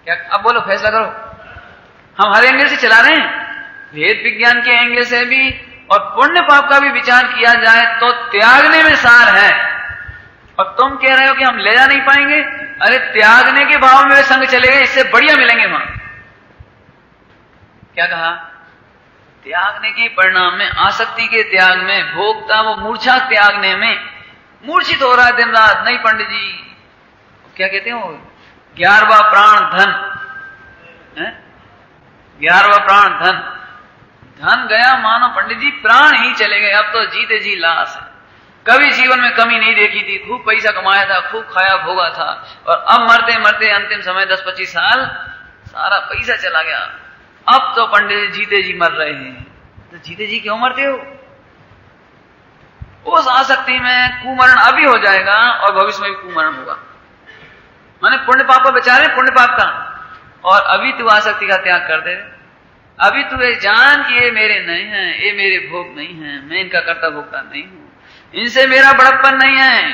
Speaker 2: क्या, अब बोलो फैसला करो। हम हर एंगल से चला रहे हैं, वेद विज्ञान के एंगल से भी और पुण्य पाप का भी विचार किया जाए तो त्यागने में सार है। और तुम कह रहे हो कि हम ले जा नहीं पाएंगे, अरे त्यागने के भाव में वे संग चले गए, इससे बढ़िया मिलेंगे वहां। क्या कहा, त्यागने के परिणाम में, आसक्ति के त्याग में, भोगता वो मूर्छा त्यागने में मूर्छित हो रहा है दिन रात। नहीं पंडित जी, क्या कहते हो, 11वां प्राण धन, 11वां प्राण धन, धन गया मानो पंडित जी प्राण ही चले गए, अब तो जीते जी लाश है। कभी जीवन में कमी नहीं देखी थी, खूब पैसा कमाया था, खूब खाया भोगा था, और अब मरते मरते अंतिम समय 10-25 साल सारा पैसा चला गया। अब तो पंडित जी जीते जी मर रहे हैं। तो जीते जी क्यों मरते हो? उस आसक्ति में कुमरण अभी हो जाएगा और भविष्य में भी कुमरण होगा। माने पुण्य पाप को बचा रहे, पुण्य पाप का, और अभी तू आसक्ति का त्याग कर दे। अभी तू ये जान कि ये मेरे नहीं है, ये मेरे भोग नहीं है, मैं इनका कर्ता भोगता नहीं हूं, इनसे मेरा बड़प्पन नहीं है।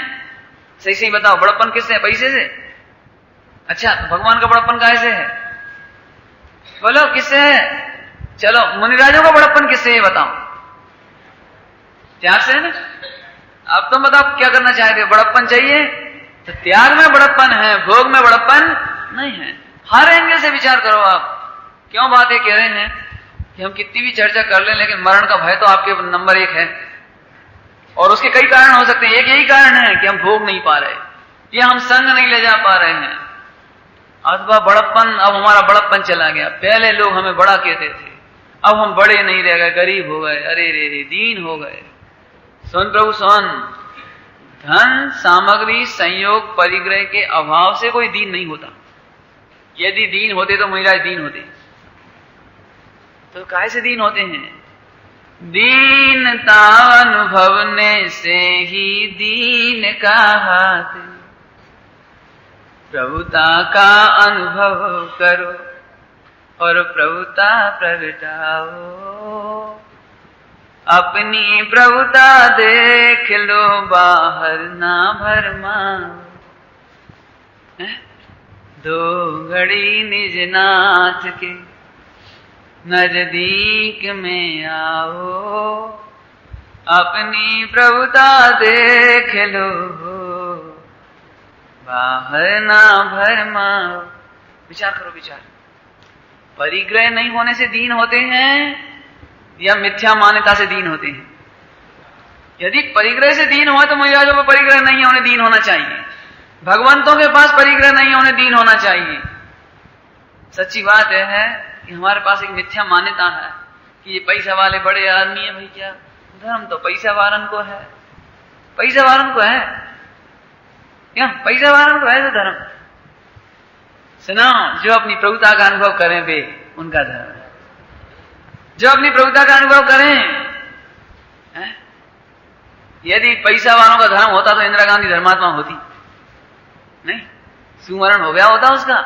Speaker 2: सही सही बताओ, बड़प्पन किससे है? पैसे से? अच्छा, तो भगवान का बड़प्पन कैसे है? बोलो किससे है? चलो, मुनिराजों का बड़प्पन किससे है बताओ? त्याग से है ना। अब तुम बताओ क्या करना चाहते हो? बड़प्पन चाहिए तो त्याग में बड़प्पन है, भोग में बड़प्पन नहीं है। हर एंगल से विचार करो आप। क्यों बात ये कह रहे हैं कि हम कितनी भी चर्चा कर लें, लेकिन मरण का भय तो आपके नंबर 1 है, और उसके कई कारण हो सकते हैं। एक यही कारण है कि हम भोग नहीं पा रहे, ये हम संग नहीं ले जा पा रहे हैं, अथवा बड़प्पन, अब हमारा बड़प्पन चला गया। पहले लोग हमें बड़ा कहते थे, अब हम बड़े नहीं रह गए, गरीब हो गए, अरे रे रे, दीन हो गए। सुन प्रभु सुन, धन सामग्री संयोग परिग्रह के अभाव से कोई दीन नहीं होता। यदि दीन होते तो मुनिराज दीन होते, तो काहे से दीन होते हैं? दीनता अनुभवने से ही दीन कहाते, प्रभुता का अनुभव करो और प्रभुता प्रगटाओ, अपनी प्रभुता देख लो, बाहर ना भरमाओ। दो घड़ी निज नाथ के नजदीक में आओ, अपनी प्रभुता देख लो, बाहर ना भरमाओ। विचार करो, विचार। परिग्रह नहीं होने से दीन होते हैं या मिथ्या मान्यता से दीन होते हैं? यदि परिग्रह से दीन हुआ तो महाराजों में परिग्रह नहीं होने दीन होना चाहिए, भगवंतों के पास परिग्रह नहीं होने दीन होना चाहिए। सच्ची बात यह है कि हमारे पास एक मिथ्या मान्यता है कि ये पैसा वाले बड़े आदमी है। भाई क्या धर्म तो पैसा वालन को है, पैसा वालन को है, क्या पैसा वालन को है तो धर्म। सुनो, जो अपनी प्रभुता का अनुभव करें वे उनका धर्म है। जो अपनी प्रभुता का अनुभव करें, यदि पैसा वालों का धर्म होता तो इंदिरा गांधी धर्मात्मा होती नहीं, सुमरण हो गया होता उसका।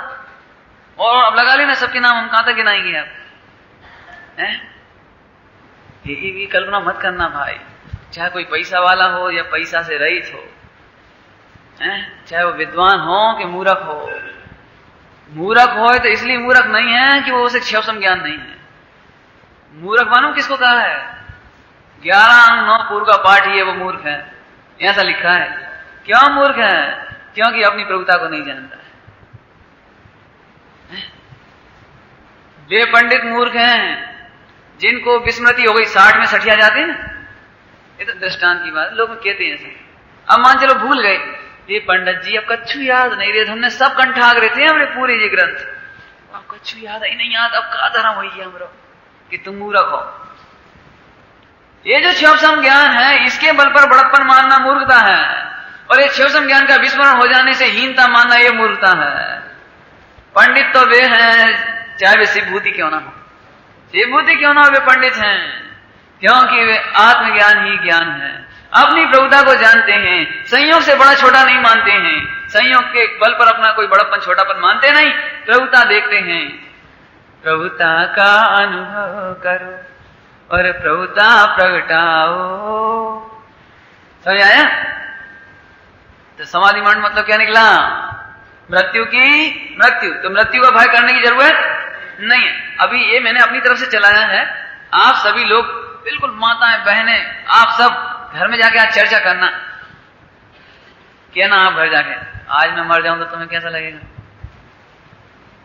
Speaker 2: और अब लगा लेना सबके नाम, हम कहां तक गिनाएंगे आप? ये कल्पना मत करना भाई, चाहे कोई पैसा वाला हो या पैसा से रहित हो, चाहे वो विद्वान हो कि मूर्ख हो। मूर्ख हो तो इसलिए मूर्ख नहीं है कि वो उसे क्षमसम ज्ञान नहीं है। मूर्ख मानो किसको कहा है? 11 अंग 9 पूर्व का पाठ ही है वो मूर्ख है, ऐसा लिखा है। क्यों मूर्ख है? क्योंकि अपनी प्रभुता को नहीं जानता है। वे पंडित मूर्ख हैं जिनको विस्मृति हो गई, 60 में सठिया जाते हैं ना, ये तो दृष्टांत की बात, लोग कहते हैं ऐसा। अब मान चलो भूल गए, ये पंडित जी अब कच्छु याद नहीं रहे, हमने सब कंठाग रहे थे हमरे पूरे ये ग्रंथ, अब कच्छु याद ही नहीं याद, अब का धर्म हो हमरो कि तुम मूर्ख हो। ये जो क्षमसम ज्ञान है इसके बल पर बड़प्पन मानना मूर्खता है, और ये क्षमसम ज्ञान का विस्मरण हो जाने से हीनता मानना ये मूर्खता है। पंडित तो वे हैं चाहे वे शिवभूति क्यों ना हो, शिवभूति क्यों ना हो, वे पंडित हैं क्योंकि वे आत्मज्ञान ही ज्ञान है। अपनी प्रभुता को जानते हैं, संयोग से बड़ा छोटा नहीं मानते हैं, संयोग के बल पर अपना कोई बड़प्पन छोटापन मानते नहीं, प्रभुता देखते हैं। प्रभुता का अनुभव करो और प्रभुता प्रगटाओ। समझ आया? तो समाधि मंड मतलब क्या निकला? मृत्यु की मृत्यु, तो मृत्यु का भय करने की जरूरत नहीं है। अभी ये मैंने अपनी तरफ से चलाया है, आप सभी लोग बिल्कुल माताएं बहनें आप सब घर में जाके आज चर्चा करना, क्या ना आप घर जाके, आज मैं मर जाऊं तो तुम्हें कैसा लगेगा?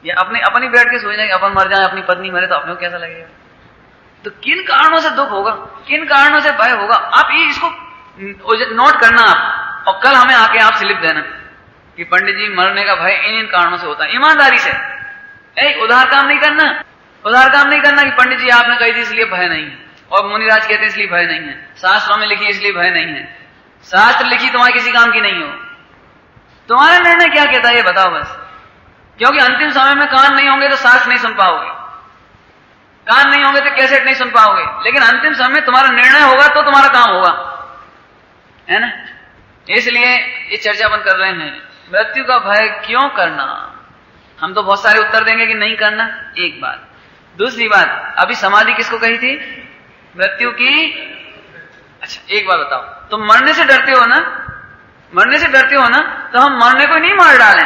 Speaker 2: या अपनी बैठ के सोचना कि अपन मर जाए, अपनी पत्नी मरे तो अपने को कैसा लगेगा? तो किन कारणों से दुख होगा, किन कारणों से भय होगा, आप ये इसको नोट करना आप, और कल हमें आके आप स्लिप देना कि पंडित जी मरने का भय इन कारणों से होता है। ईमानदारी से, उधार काम नहीं करना, उधार काम नहीं करना कि पंडित जी आपने कही थी इसलिए भय नहीं है, और मुनिराज कहते हैं इसलिए भय नहीं है, शास्त्रों में लिखी इसलिए भय नहीं है। शास्त्र लिखी तुम्हारे किसी काम की नहीं हो, तुम्हारा निर्णय क्या कहता है ये बताओ बस। क्योंकि अंतिम समय में कान नहीं होंगे तो शास्त्र नहीं सुन पाओगे, कान नहीं होंगे तो कैसेट नहीं सुन पाओगे, लेकिन अंतिम समय में तुम्हारा निर्णय होगा तो तुम्हारा काम होगा, है ना? इसलिए ये चर्चा अपन कर रहे हैं, मृत्यु का भय क्यों करना। हम तो बहुत सारे उत्तर देंगे कि नहीं करना, एक बात। दूसरी बात, अभी समाधि किसको कही थी? मृत्यु की। अच्छा एक बात बताओ, तुम मरने से डरते हो ना, मरने से डरते हो ना, तो हम मरने को नहीं मार डालें,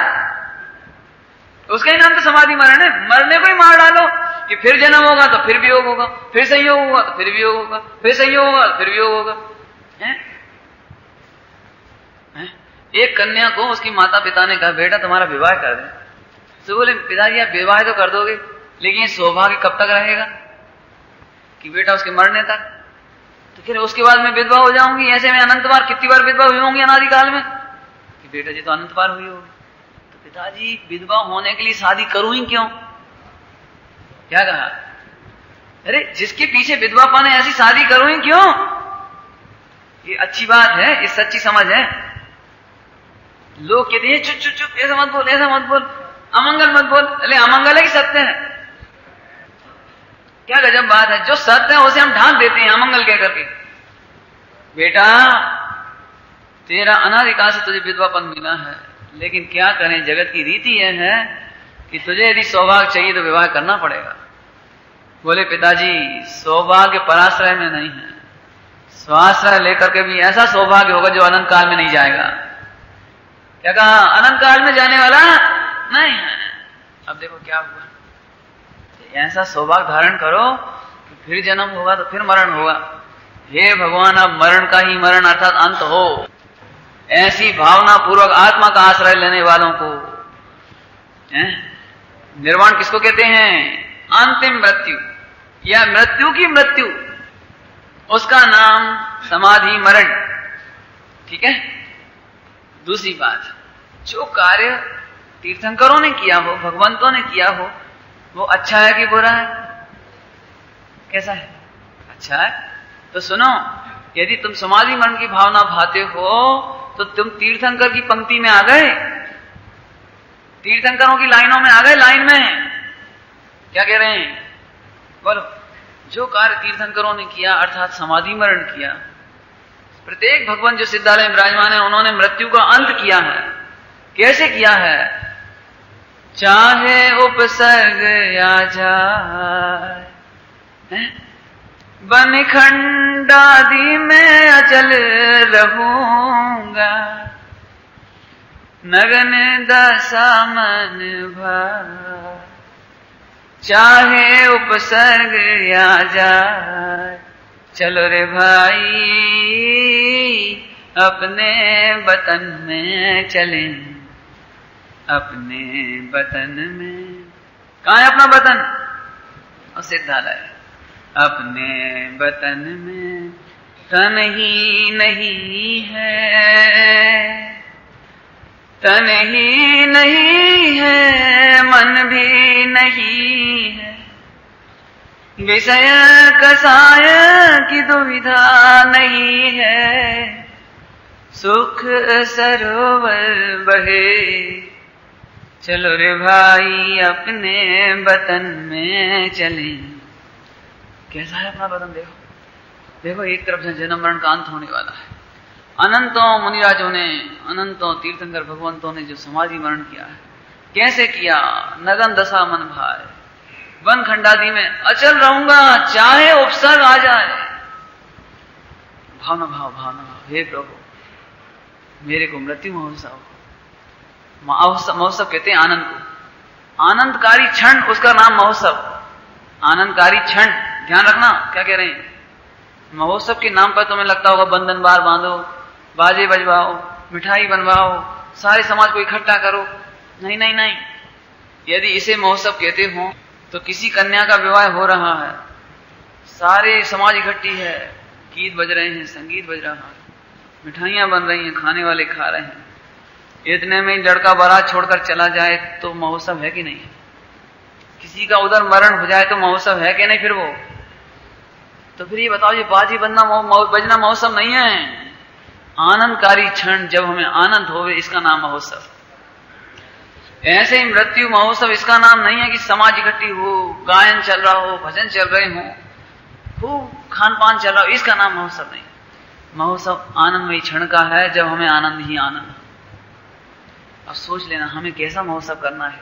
Speaker 2: उसका ही नाम तो समाधि मरण है। मरने को ही मार डालो कि फिर जन्म होगा तो फिर वियोग होगा, फिर संयोग होगा तो फिर वियोग होगा, फिर संयोग होगा तो फिर वियोग होगा। एक कन्या को उसकी माता पिता ने कहा बेटा तुम्हारा विवाह कर दें, तो बोले पिताजी आप विवाह तो कर दोगे लेकिन ये सौभाग्य कब तक रहेगा कि बेटा उसके मरने तक, तो फिर उसके बाद मैं विधवा हो जाऊंगी, ऐसे में अनंत बार, कितनी बार विधवा हुई होंगी अनादिकाल में, कि बेटा जी तो अनंत बार हुई होगी। तो पिताजी विधवा होने के लिए शादी करूं ही क्यों? क्या कहा? अरे जिसके पीछे विधवापन है ऐसी शादी करूं ही क्यों? ये अच्छी बात है, ये सच्ची समझ है। लोग कहते हैं चुप चुप चुप, ऐसा मत बोल, ऐसा मत बोल, अमंगल मत बोल। अरे अमंगल है कि सत्य है? क्या गजब बात है, जो सत्य है उसे हम ढांक देते हैं अमंगल कह करके। बेटा तेरा अनादिकाल से तुझे विधवापन मिला है, लेकिन क्या करें जगत की रीति यह है कि तुझे यदि सौभाग्य चाहिए तो विवाह करना पड़ेगा। बोले पिताजी सौभाग्य पराश्रय में नहीं है, स्वाश्रय लेकर के भी ऐसा सौभाग्य होगा जो अनंत काल में नहीं जाएगा। क्या कहा? अनंत काल में जाने वाला नहीं है। अब देखो क्या हुआ, ऐसा सौभाग्य धारण करो कि फिर जन्म होगा तो फिर मरण होगा। हे भगवान अब मरण का ही मरण अर्थात अंत हो, ऐसी भावना पूर्वक आत्मा का आश्रय लेने वालों को। निर्वाण किसको कहते हैं? अंतिम मृत्यु या मृत्यु की मृत्यु, उसका नाम समाधि मरण। ठीक है। दूसरी बात, जो कार्य तीर्थंकरों ने किया हो, भगवंतों ने किया हो, वो अच्छा है कि बुरा है? कैसा है? अच्छा है। तो सुनो, यदि तुम समाधि मरण की भावना भाते हो तो तुम तीर्थंकर की पंक्ति में आ गए, तीर्थंकरों की लाइनों में आ गए, लाइन में। क्या कह रहे हैं? बोलो। जो कार्य तीर्थंकरों ने किया अर्थात समाधि मरण किया, प्रत्येक भगवान जो सिद्धालय में विराजमान है उन्होंने मृत्यु का अंत किया है। कैसे किया है? चाहे उपसर्ग या जाए, बन खंडादि में अचल रहूंगा, नगन दशा मन भाए। चाहे उपसर्ग या जाए, चलो रे भाई अपने वतन में चले, अपने वतन में। कहाँ है अपना वतन? और सिद्धालय। अपने वतन में तन ही नहीं है, तन ही नहीं है, मन भी नहीं है, विषय कसाय की दुविधा नहीं है, सुख सरोवर बहे। चलो रे भाई अपने वतन में चले। कैसा है अपना वतन? देखो देखो, एक तरफ से जन्म मरण का अंत होने वाला है। अनंतों मुनिराजों ने, अनंतों तीर्थंकर भगवंतों ने जो समाधि मरण किया है, कैसे किया? नगन दशा मन भाए, वन खंडादि में अचल रहूंगा, चाहे उपसर्ग आ जाए। भावना भाव, भावना भाव। हे प्रभु मेरे को मृत्यु महोत्सव, महोत्सव कहते हैं आनंद को, आनंदकारी क्षण, उसका नाम महोत्सव। आनंदकारी क्षण, ध्यान रखना क्या कह रहे हैं। महोत्सव के नाम पर तुम्हें लगता होगा बंधन बार बांधो, बाजे बजवाओ, मिठाई बनवाओ, सारे समाज को इकट्ठा करो। नहीं नहीं नहीं, यदि इसे महोत्सव कहते हो तो किसी कन्या का विवाह हो रहा है, सारे समाज इकट्ठी है, गीत बज रहे हैं, संगीत बज रहा है, मिठाइयां बन रही हैं, खाने वाले खा रहे हैं। इतने में लड़का बारात छोड़कर चला जाए तो महोत्सव है कि नहीं? किसी का उधर मरण हो जाए तो महोत्सव है कि नहीं? फिर वो तो फिर ये बताओ, ये बाजी बजना बजना महोत्सव नहीं है। आनंदकारी क्षण जब हमें आनंद होवे, इसका नाम महोत्सव। ऐसे ही मृत्यु महोत्सव, इसका नाम नहीं है कि समाज इकट्ठी हो, गायन चल रहा हो, भजन चल रहे हो, खूब खान पान चल रहा हो, इसका नाम महोत्सव नहीं। महोत्सव आनंदमयी क्षण का है जब हमें आनंद ही आनंद। अब सोच लेना हमें कैसा महोत्सव करना है।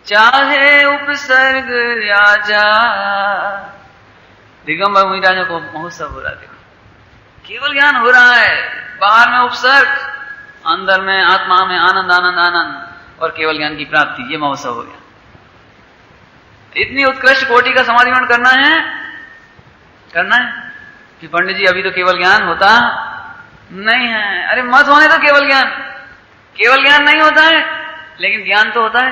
Speaker 2: चाहे उपसर्ग या जा, दिगंबर मुनिराजों को महोत्सव हो रहा है। देखो केवल ज्ञान हो रहा है, बाहर में उपसर्ग, अंदर में आत्मा में आनंद आनंद आनंद और केवल ज्ञान की प्राप्ति, ये महोत्सव हो गया। इतनी उत्कृष्ट कोटि का समाधि मरण करना है कि पंडित जी अभी तो केवल ज्ञान होता नहीं है। अरे मत होने तो केवल ज्ञान नहीं होता है, लेकिन ज्ञान तो होता है।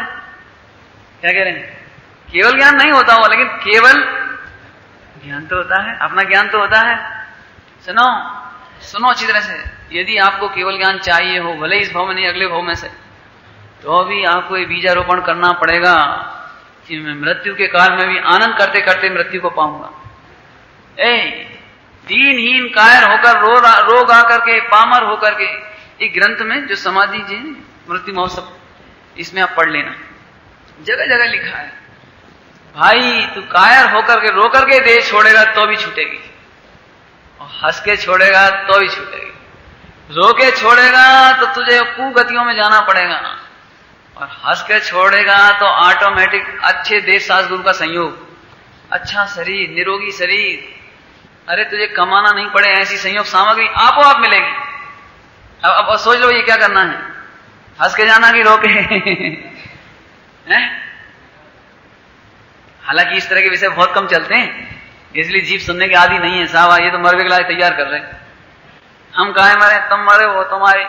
Speaker 2: क्या कह रहे हैं? केवल ज्ञान नहीं होता हो, लेकिन केवल ज्ञान तो होता है, अपना ज्ञान तो होता है। सुनो अच्छी तरह से। यदि आपको केवल ज्ञान चाहिए हो, भले इस भाव में नहीं अगले भाव में से, तो अभी आपको ये बीजारोपण करना पड़ेगा कि मैं मृत्यु के काल में भी आनंद करते करते मृत्यु को पाऊंगा। दीनहीन कायर होकर, रोग आकर के, पामर होकर के, एक ग्रंथ में जो समाधि जी मृत्यु महोत्सव, इसमें आप पढ़ लेना, जगह जगह लिखा है भाई तू कायर होकर के, रो करके देह छोड़ेगा तो भी छूटेगी, और हंस के छोड़ेगा तो भी छूटेगी। रो के छोड़ेगा तो तुझे कुगतियों में जाना पड़ेगा, और हंस के छोड़ेगा तो ऑटोमेटिक अच्छे देश शास्त्र का संयोग, अच्छा शरीर, निरोगी शरीर, अरे तुझे कमाना नहीं पड़े ऐसी संयोग सामग्री आपो आप मिलेगी। अब सोच लो ये क्या करना है, हंस के जाना कि रो के? हालांकि इस तरह के विषय बहुत कम चलते हैं, इसलिए जीव सुनने के आदि नहीं है। साहब ये तो मरवे के लायक तैयार कर रहे हैं, हम काहे मरे, तुम मरे वो तुम्हारे,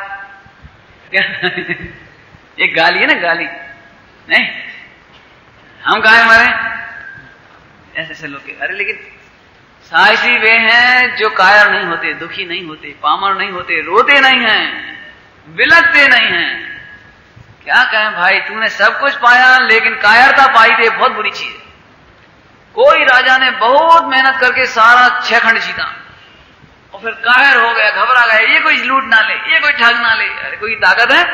Speaker 2: एक गाली है ना, गाली नहीं, हम काहे मरे, ऐसे ऐसे लोग। अरे लेकिन साहसी वे हैं जो कायर नहीं होते, दुखी नहीं होते, पामर नहीं होते, रोते नहीं हैं, बिलकते नहीं हैं, क्या कहें भाई, तूने सब कुछ पाया लेकिन कायरता पाई तो बहुत बुरी चीज है। कोई राजा ने बहुत मेहनत करके सारा 6 खंड जीता और फिर कायर हो गया, घबरा गया, ये कोई लूट ना ले, ये कोई ठग ना ले। अरे कोई ताकत है?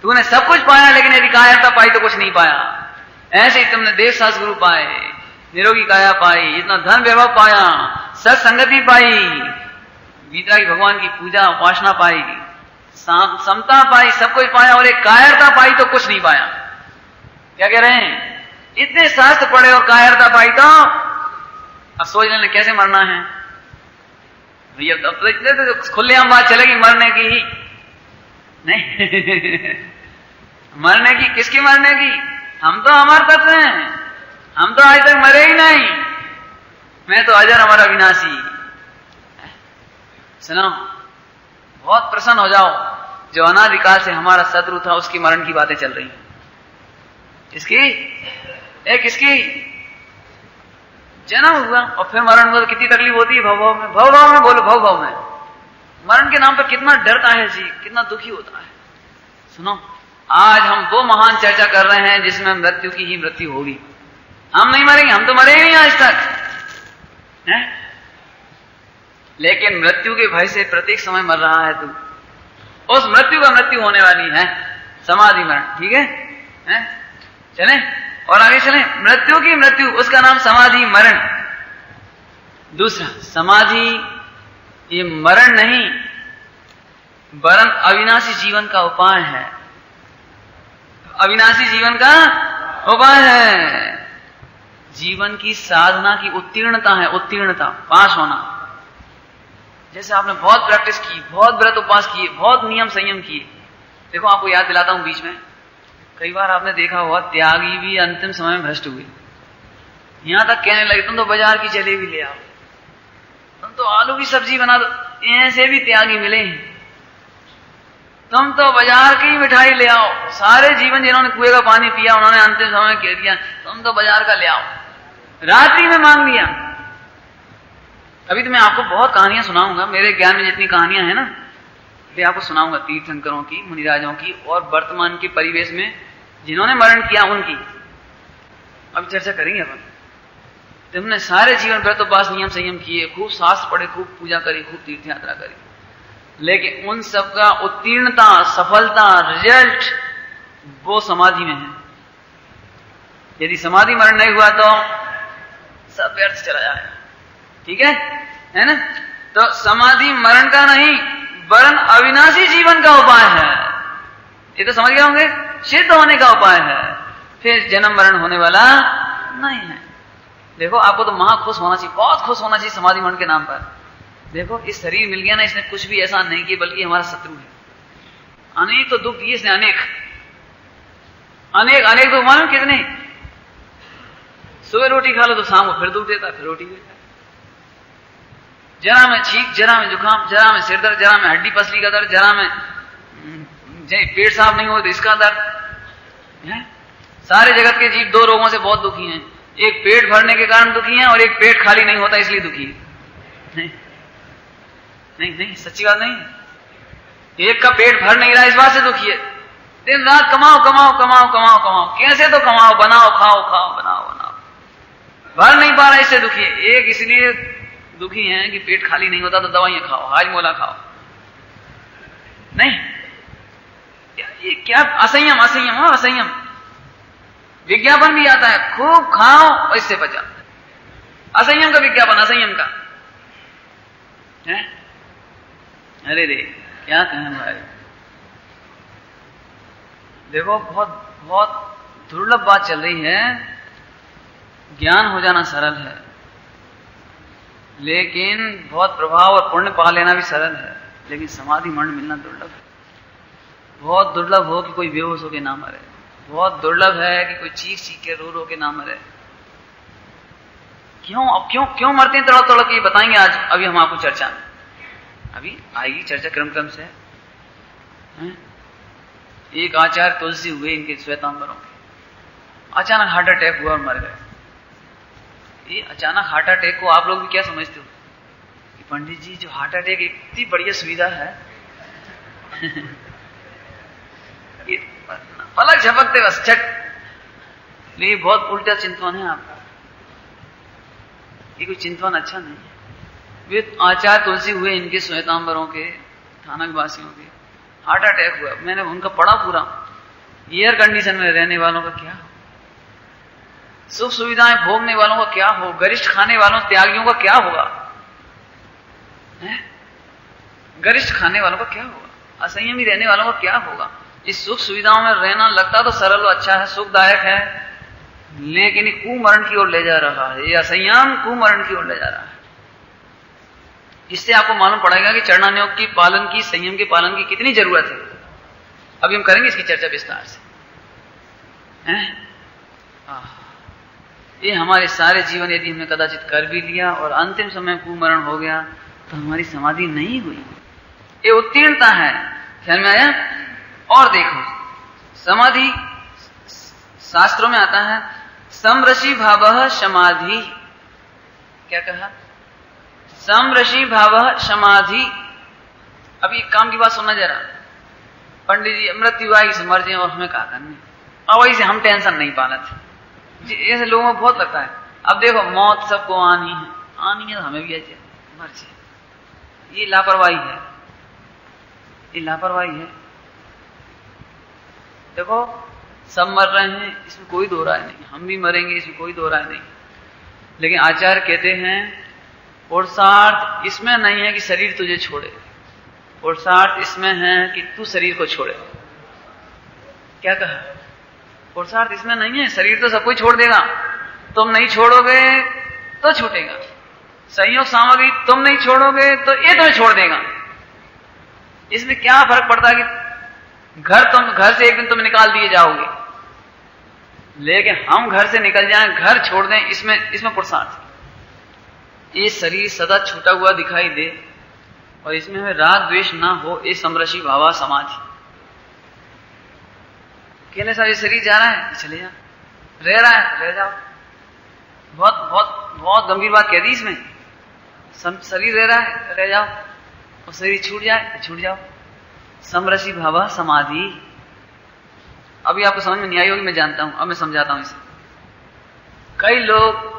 Speaker 2: तूने सब कुछ पाया लेकिन यदि कायरता पाई तो कुछ नहीं पाया। ऐसे ही तुमने देव शास्त्र गुरु पाए, निरोगी काया पाई, इतना धन वैभव पाया, सत्संगति पाई, वीतरागी भगवान की पूजा उपासना पाई, समता पाई, सब कुछ पाया और एक कायरता पाई तो कुछ नहीं पाया। क्या कह रहे हैं? इतने शास्त्र पढ़े और कायरता पाई तो अब सोच लेने कैसे मरना है भैया। तो खुलेआम बात चलेगी मरने की ही नहीं मरने की, किसकी मरने की? हम तो अमर तत्व हैं, हम तो आज तक मरे ही नहीं। मैं तो अजर अमर अविनाशी। सुनो, बहुत प्रसन्न हो जाओ, जो अनादिकाल से हमारा शत्रु था उसकी मरण की बातें चल रही। किसकी जन्म हुआ और फिर मरण हुआ तो कितनी तकलीफ होती है। भव में, भव में बोलो, भव में मरण के नाम पर कितना डरता है जी, कितना दुखी होता है। सुनो, आज हम वो महान चर्चा कर रहे हैं जिसमें मृत्यु की ही मृत्यु होगी। हम नहीं मरेंगे, हम तो मरे ही नहीं आज तक है? लेकिन मृत्यु के भय से प्रत्येक समय मर रहा है तू। उस मृत्यु का मृत्यु होने वाली है समाधि मरण। ठीक है? चले और आगे चले। मृत्यु की मृत्यु, उसका नाम समाधि मरण। दूसरा, समाधि ये मरण नहीं वरन अविनाशी जीवन का उपाय है। अविनाशी जीवन का उपाय है। जीवन की साधना की उत्तीर्णता है, उत्तीर्णता, पास होना। जैसे आपने बहुत प्रैक्टिस की, बहुत व्रत उपवास किए, बहुत नियम संयम किए। देखो आपको याद दिलाता हूं, बीच में कई बार आपने देखा होगा त्यागी भी अंतिम समय में भ्रष्ट हुए। यहां तक कहने लगे तुम तो बाजार की जलेबी ले आओ, तुम तो आलू की सब्जी बना दो, ऐसे भी त्यागी मिले। तुम तो बाजार की मिठाई ले आओ। सारे जीवन जिन्होंने कुएं का पानी पिया उन्होंने अंतिम समय कह दिया तुम तो बाजार का ले आओ, रात्रि में मांग लिया। अभी तो मैं आपको बहुत कहानियां सुनाऊंगा, मेरे ज्ञान में जितनी कहानियां हैं ना वे आपको सुनाऊंगा, तीर्थंकरों की, मुनिराजों की और वर्तमान के परिवेश में जिन्होंने मरण किया उनकी। अब चर्चा करेंगे अपन। तुमने सारे जीवन व्रत उपवास नियम संयम किए, खूब शास्त्र पढ़े, खूब पूजा करी, खूब तीर्थ यात्रा करी, लेकिन उन सबका उत्तीर्णता, सफलता, रिजल्ट वो समाधि में है। यदि समाधि मरण नहीं हुआ तो सब व्यर्थ चला जाएगा। ठीक है ना? तो समाधि मरण का नहीं वरन अविनाशी जीवन का उपाय है। ये तो समझ गए होंगे, सिद्ध होने का उपाय है, फिर जन्म मरण होने वाला नहीं है। देखो आपको तो महा खुश होना चाहिए, बहुत खुश होना चाहिए समाधि मरण के नाम पर। देखो इस शरीर मिल गया ना, इसने कुछ भी ऐसा नहीं किया बल्कि हमारा शत्रु है। अनेक तो दुख दिए इसने, अनेक अनेक अनेक दुख। मालूम कितने? सुबह रोटी खा लो तो शाम को फिर दुख देता, फिर रोटी देता। जरा में छींक, जरा में जुकाम, जरा में सिर दर्द, जरा में हड्डी पसली का दर्द, जरा में पेट साफ नहीं हो तो इसका दर्द है। सारे जगत के जीव 2 रोगों से बहुत दुखी हैं। एक पेट भरने के कारण दुखी है और एक पेट खाली नहीं होता इसलिए दुखी है। नहीं, सच्ची बात नहीं। एक का पेट भर नहीं रहा इस बात से दुखी है। दिन रात कमाओ कमाओ कमाओ कमाओ कमाओ, कैसे तो कमाओ, बनाओ खाओ खाओ, बनाओ बनाओ, भर नहीं पा रहा इससे दुखी है। एक इसलिए दुखी है कि पेट खाली नहीं होता तो दवाइयां खाओ, हाजमोला खाओ। नहीं, ये क्या असंयम, असंयम, हाँ असंयम। विज्ञापन भी आता है खूब खाओ और इससे बचा। असंयम का विज्ञापन, असंयम का है। अरे रे क्या कहें भाई। देखो बहुत बहुत दुर्लभ बात चल रही है। ज्ञान हो जाना सरल है, लेकिन बहुत प्रभाव और पुण्य पा लेना भी सरल है, लेकिन समाधि मरण मिलना दुर्लभ है। बहुत दुर्लभ हो कि कोई बेहोश होकर ना मरे, बहुत दुर्लभ है कि कोई चीख चीख के रो रो के ना मरे। क्यों? अब क्यों मरते हैं तड़प तड़प के, बताएंगे आज। अभी हम आपको चर्चा में, अभी आएगी चर्चा क्रम से है? एक आचार्य तुलसी हुए इनके श्वेतांबरों के, अचानक हार्ट अटैक हुआ और मर गए। ये अचानक हार्ट अटैक को आप लोग भी क्या समझते हो कि पंडित जी जो हार्ट अटैक इतनी बढ़िया सुविधा है पलक झपकते बस चट। ये बहुत उल्टा चिंतवन है आपका, ये कोई चिंतवन अच्छा नहीं है। वे आचार्य तुलसी हुए, इनके श्वेतांबरों के, थानक वासियों के हार्ट अटैक हुआ। मैंने उनका पढ़ा पूरा। एयर कंडीशन में रहने वालों का क्या हो, सुख सुविधाएं भोगने वालों का क्या हो, गरिष्ठ खाने वालों त्यागियों का क्या होगा, गरिष्ठ खाने वालों का क्या होगा, असंयमी रहने वालों का क्या होगा। इस सुख सुविधाओं में रहना लगता तो सरल और अच्छा है, सुखदायक है, लेकिन ये कुमरण की ओर ले जा रहा है, ये असंयम कुमरण की ओर ले जा रहा है। इससे आपको मालूम पड़ेगा कि चरणानुयोग की पालन की, संयम के पालन की कितनी जरूरत है। अभी हम करेंगे इसकी चर्चा विस्तार से। ये हमारे सारे जीवन यदि हमने कदाचित कर भी लिया और अंतिम समय कुमरण हो गया तो हमारी समाधि नहीं हुई, ये उत्तीर्णता है। ख्याल में आया? और देखो, समाधि शास्त्रों में आता है समरसी भावः समाधि। क्या कहा? समरसी भावः समाधि। अभी काम की बात सुनना जरा। पंडित जी मृत्यु आई से मर जाए और हमें क्या करने, और वही से हम टेंशन नहीं पाना थे। ऐसे लोगों को बहुत लगता है। अब देखो मौत सबको आनी है तो हमें भी आ जाए, मर जाए। ये लापरवाही है, ये लापरवाही है। देखो सब मर रहे हैं, इसमें कोई दो राय नहीं, हम भी मरेंगे, इसमें कोई दो राय नहीं। लेकिन आचार्य कहते हैं पुरुषार्थ इसमें नहीं है कि शरीर तुझे छोड़े, पुरुषार्थ इसमें है कि तू शरीर को छोड़े। क्या कहा? पुरुषार्थ इसमें नहीं है, शरीर तो सब कोई छोड़ देगा, तुम नहीं छोड़ोगे तो छूटेगा। संयोग सामग्री तुम नहीं छोड़ोगे तो ये तुम्हें छोड़ देगा। इसमें क्या फर्क पड़ता है कि घर से एक दिन तुम निकाल दिए जाओगे, लेकिन हम घर से निकल जाएं, घर छोड़ दें, इसमें पुरुषार्थ। ये शरीर सदा छूटा हुआ दिखाई दे और इसमें हमें राग द्वेष ना हो, ये समरसी भावा समाधि। अकेले सारे शरीर जा रहा है, चले जा, रह रहा है, रह जाओ। बहुत बहुत बहुत गंभीर बात कह दी इसमें। शरीर रह रहा है, रह जाओ, और शरीर छूट जाए तो छूट जाओ। समरसी भावा समाधि। अभी आपको समझ में नहीं आई होगी, मैं जानता हूं, अब मैं समझाता हूं इसे। कई लोग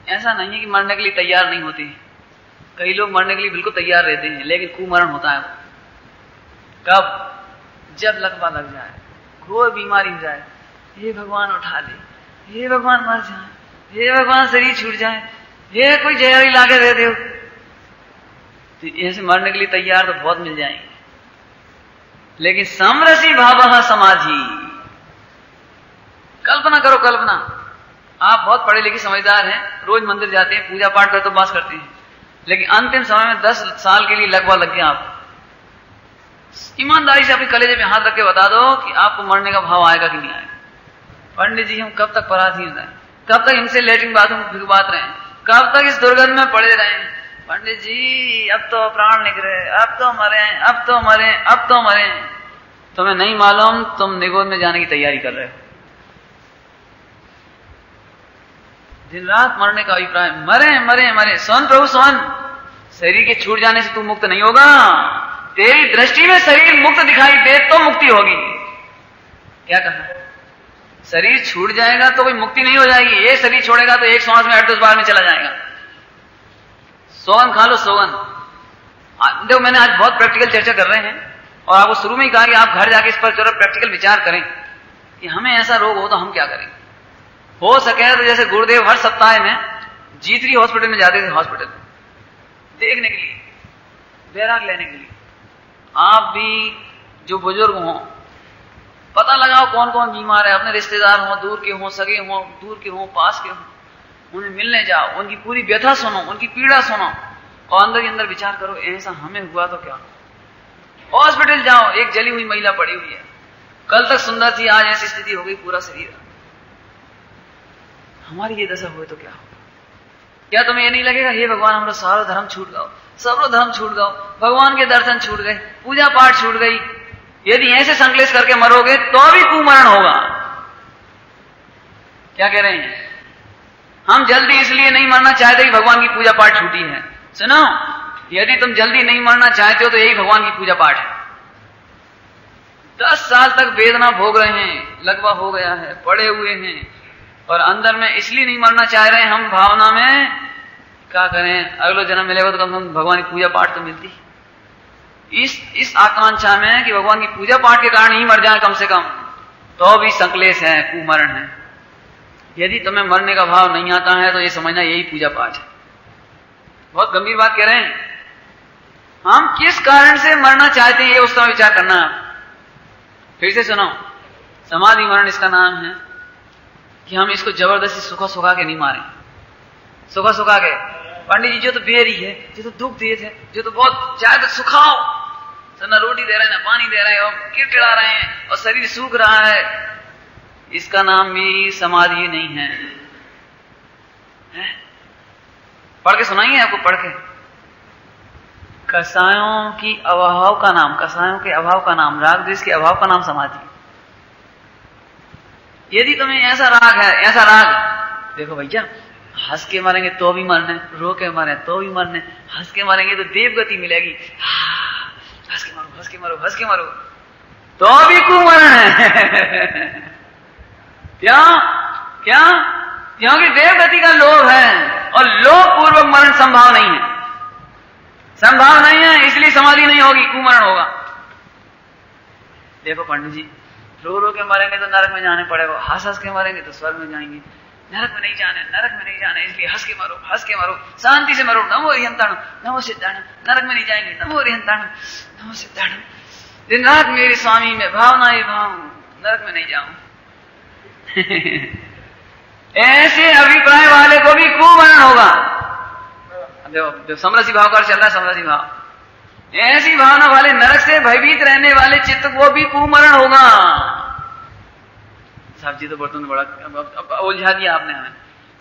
Speaker 2: ऐसा नहीं है कि मरने के लिए तैयार नहीं होते, कई लोग मरने के लिए बिल्कुल तैयार रहते हैं, लेकिन कुमरण होता है। कब? जब लकवा लग जाए, घोर बीमारी हो जाए, हे भगवान उठा ले, हे भगवान मर जाए, हे भगवान शरीर छूट जाए, हे कोई जहरी लाके दे दो। तो ऐसे मरने के लिए तैयार तो बहुत मिल जाएंगे, लेकिन समरसी भावः समाधि। कल्पना करो, कल्पना। आप बहुत पढ़े लिखे समझदार हैं, रोज मंदिर जाते हैं, पूजा पाठ कर तो बात करते हैं, लेकिन अंतिम समय में 10 साल के लिए लगवा लग गया आपको। ईमानदारी से अपने कलेजे में हाथ रख के बता दो कि आपको मरने का भाव आएगा कि नहीं आएगा। पंडित जी हम कब तक पराधीन रहें, कब तक इनसे लेटरिन बाथरूम भिगवाते रहें, कब तक इस दुर्गंध में पड़े रहें। पंडित जी अब तो प्राण निकले, अब तो मरे, अब तो मरे, अब तो मरे। तुम्हें नहीं मालूम तुम निगोद में जाने की तैयारी कर रहे हो। दिन रात मरने का अभिप्राय, मरे मरे मरे। सुन प्रभु सुन, शरीर के छूट जाने से तू मुक्त नहीं होगा। तेरी दृष्टि में शरीर मुक्त दिखाई दे तो मुक्ति होगी। क्या कहा? शरीर छूट जाएगा तो कोई मुक्ति नहीं हो जाएगी। ये शरीर छोड़ेगा तो एक श्वास में 8-10 बार में चला जाएगा। सौगन खा लो, सौगन। देखो मैंने आज बहुत प्रैक्टिकल चर्चा कर रहे हैं और आपको शुरू में ही कहा कि आप घर जाके इस पर जरा प्रैक्टिकल विचार करें कि हमें ऐसा रोग हो तो हम क्या करें। हो सके तो जैसे गुरुदेव हर सप्ताह में जीतरी हॉस्पिटल में जाते थे, हॉस्पिटल देखने के लिए, बैराग लेने के लिए। आप भी जो बुजुर्ग हों, पता लगाओ कौन कौन बीमार है, अपने रिश्तेदार हों, दूर के हों, सगे हों, दूर के हों, पास के हों, उन्हें मिलने जाओ, उनकी पूरी व्यथा सुनो, उनकी पीड़ा सुनो और अंदर ही अंदर विचार करो ऐसा हमें हुआ तो क्या। हॉस्पिटल जाओ, एक जली हुई महिला पड़ी हुई है, कल तक सुंदर थी, आज ऐसी स्थिति हो गई, पूरा शरीर। हमारी ये दशा हुए तो क्या हो। क्या तुम्हें ये नहीं लगेगा हे भगवान हमारा सारा धर्म छूट गया, सर्व धर्म छूट गया, भगवान के दर्शन छूट गए, पूजा पाठ छूट गई। यदि ऐसे संकलेश करके मरोगे तो भी कुमरण होगा। क्या कह रहे हैं? हम जल्दी इसलिए नहीं मरना चाहते कि भगवान की पूजा पाठ छूटी है। सुनो, यदि तुम जल्दी नहीं मरना चाहते हो तो यही भगवान की पूजा पाठ है। 10 साल तक वेदना भोग रहे हैं, लगवा हो गया है, पड़े हुए हैं और अंदर में इसलिए नहीं मरना चाह रहे हैं हम भावना में, क्या करें अगला जन्म मिलेगा तो कम से कम भगवान की पूजा पाठ तो मिलती। इस आकांक्षा में कि भगवान की पूजा पाठ के कारण ही मर जाए कम से कम, तो भी संकलेश है, कुमरण है। यदि तुम्हें मरने का भाव नहीं आता है तो ये समझना यही पूजा पाठ है। बहुत गंभीर बात कह रहे हैं। हम किस कारण से मरना चाहते हैं ये उसका विचार करना है। फिर से सुनो, समाधि मरण इसका नाम है कि हम इसको जबरदस्ती सुखा सुखा के नहीं मारें। सुखा सुखा के पंडित जी जो तो बेरी है, जो तो दुख दे थे, जो तो बहुत चाहे तो सुखाओ, तो ना रोटी दे रहे हैं ना पानी दे रहे हैं और किड़किड़ा रहे हैं और शरीर सूख रहा है, इसका नाम भी समाधि नहीं है। पढ़ के सुनाइए आपको, पढ़ के। कसायों की अभाव का नाम, कसायों के अभाव का नाम, राग द्वेष के अभाव का नाम समाधि। यदि तुम्हें ऐसा राग है, ऐसा राग, देखो भैया हंस के मारेंगे तो भी मरने, रो के मारे तो भी मरने, हंस के मारेंगे तो देव गति मिलेगी, हंस के मारो हंस के मारो हंस के मारो तो भी कुमरण है। क्यों? क्या? क्योंकि देव गति का लोभ है और लोभ पूर्वक मरण संभव नहीं है, संभव नहीं है, इसलिए समाधि नहीं होगी, कुमरण होगा। देखो पंडित जी रो रो के मरेंगे तो नरक में जाने पड़ेगा, हंस हंस के मरेंगे तो स्वर्ग में जाएंगे, नरक में नहीं जाने, नरक में नहीं जाने, इसलिए हंस के मारो, शांति से मरो, नमो रिहंताणु नमो सिद्धाणु, नरक में नहीं जाएंगे, नमो रिहंताणु नमो सिद्धाणु, दिन रात मेरे स्वामी में भावना ही भाव, नरक में नहीं जाऊं। ऐसे अभिप्राय वाले को भी कुमरण होगा। जो समरसी भाव का चल रहा है, समरसी भाव, ऐसी भावना वाले नरक से भयभीत रहने वाले चित्त को भी कुमरण होगा। साहब जी तो बर्तन बड़ा उलझा दिया आपने हमें।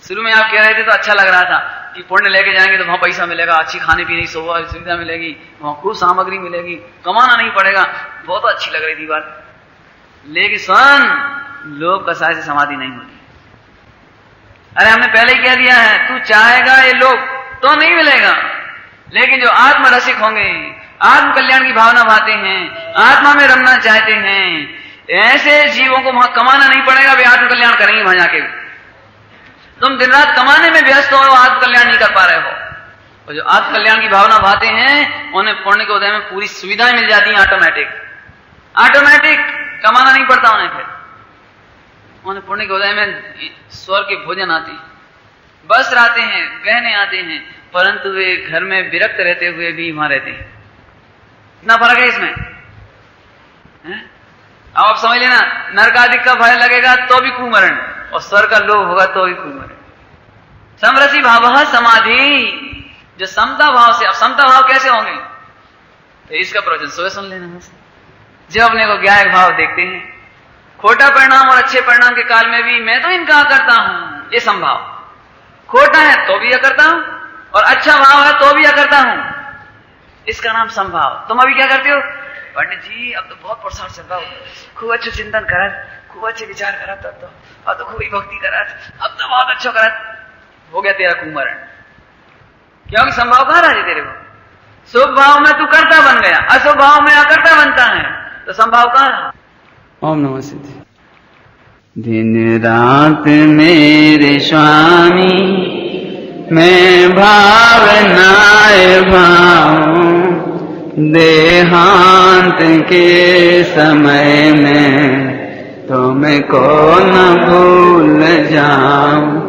Speaker 2: शुरू में आप कह रहे थे तो अच्छा लग रहा था कि पुण्य लेके जाएंगे तो वहां पैसा मिलेगा, अच्छी खाने पीने की सुविधा मिलेगी, वहां खूब सामग्री मिलेगी, कमाना नहीं पड़ेगा, बहुत अच्छी लग रही थी बात। लेकिन सुन, लोभ कसाय से समाधि नहीं होती। अरे हमने पहले ही कह दिया है, तू चाहेगा ये लोभ तो नहीं मिलेगा, लेकिन जो आत्मरसिक होंगे, आत्म कल्याण की भावना भाते हैं, आत्मा में रमना चाहते हैं, ऐसे जीवों को वहां कमाना नहीं पड़ेगा, वे आत्म कल्याण करेंगे वहां जाके। तुम दिन रात कमाने में व्यस्त हो, आत्म कल्याण नहीं कर पा रहे हो। और जो आत्म कल्याण की भावना भाते हैं उन्हें पुण्य के उदय में पूरी सुविधाएं मिल जाती हैं, ऑटोमेटिक कमाना नहीं पड़ता उन्हें। फिर उन्हें पुण्य के उदय में स्वर्ग की भोजन आती, वस्त्र आते हैं, गहने आते हैं, परंतु वे घर में विरक्त रहते हुए भी वहां रहते हैं। इतना फर्क है इसमें। अब आप समझ लेना, नरकादि का भय लगेगा तो भी कुमरण, और स्वर्ग का लोभ होगा तो भी कुमरण। समरसी भाव समाधि, जो समता भाव से, अब समता भाव कैसे होंगे तो इसका प्रवचन सुबह सुन लेना। जब अपने को ज्ञायक भाव देखते हैं, खोटा परिणाम और अच्छे परिणाम के काल में भी मैं तो इनकार करता हूं, ये संभाव। खोटा है तो भी यह करता हूं और अच्छा भाव है तो भी यह करता हूं, इसका नाम संभाव। तुम अभी क्या करते हो? पंडित जी अब तो बहुत प्रसार चल रहा हो, खूब अच्छे चिंतन करा, खूब अच्छे विचार करा, तब तो अब तो खूब ही भक्ति करा, अब तो बहुत अच्छा करा, हो गया तेरा कुमरण। क्योंकि संभाव कहां रहा तेरे को? शुभ भाव में तू कर्ता बन गया, अशुभ भाव में अकर्ता बनता है, तो संभाव कहां रहा?
Speaker 1: ओम नमः सिद्धि। दिन रात मेरे स्वामी मैं भावनाए भाऊं, देहांत के समय में तो मैं को न भूल जाऊं।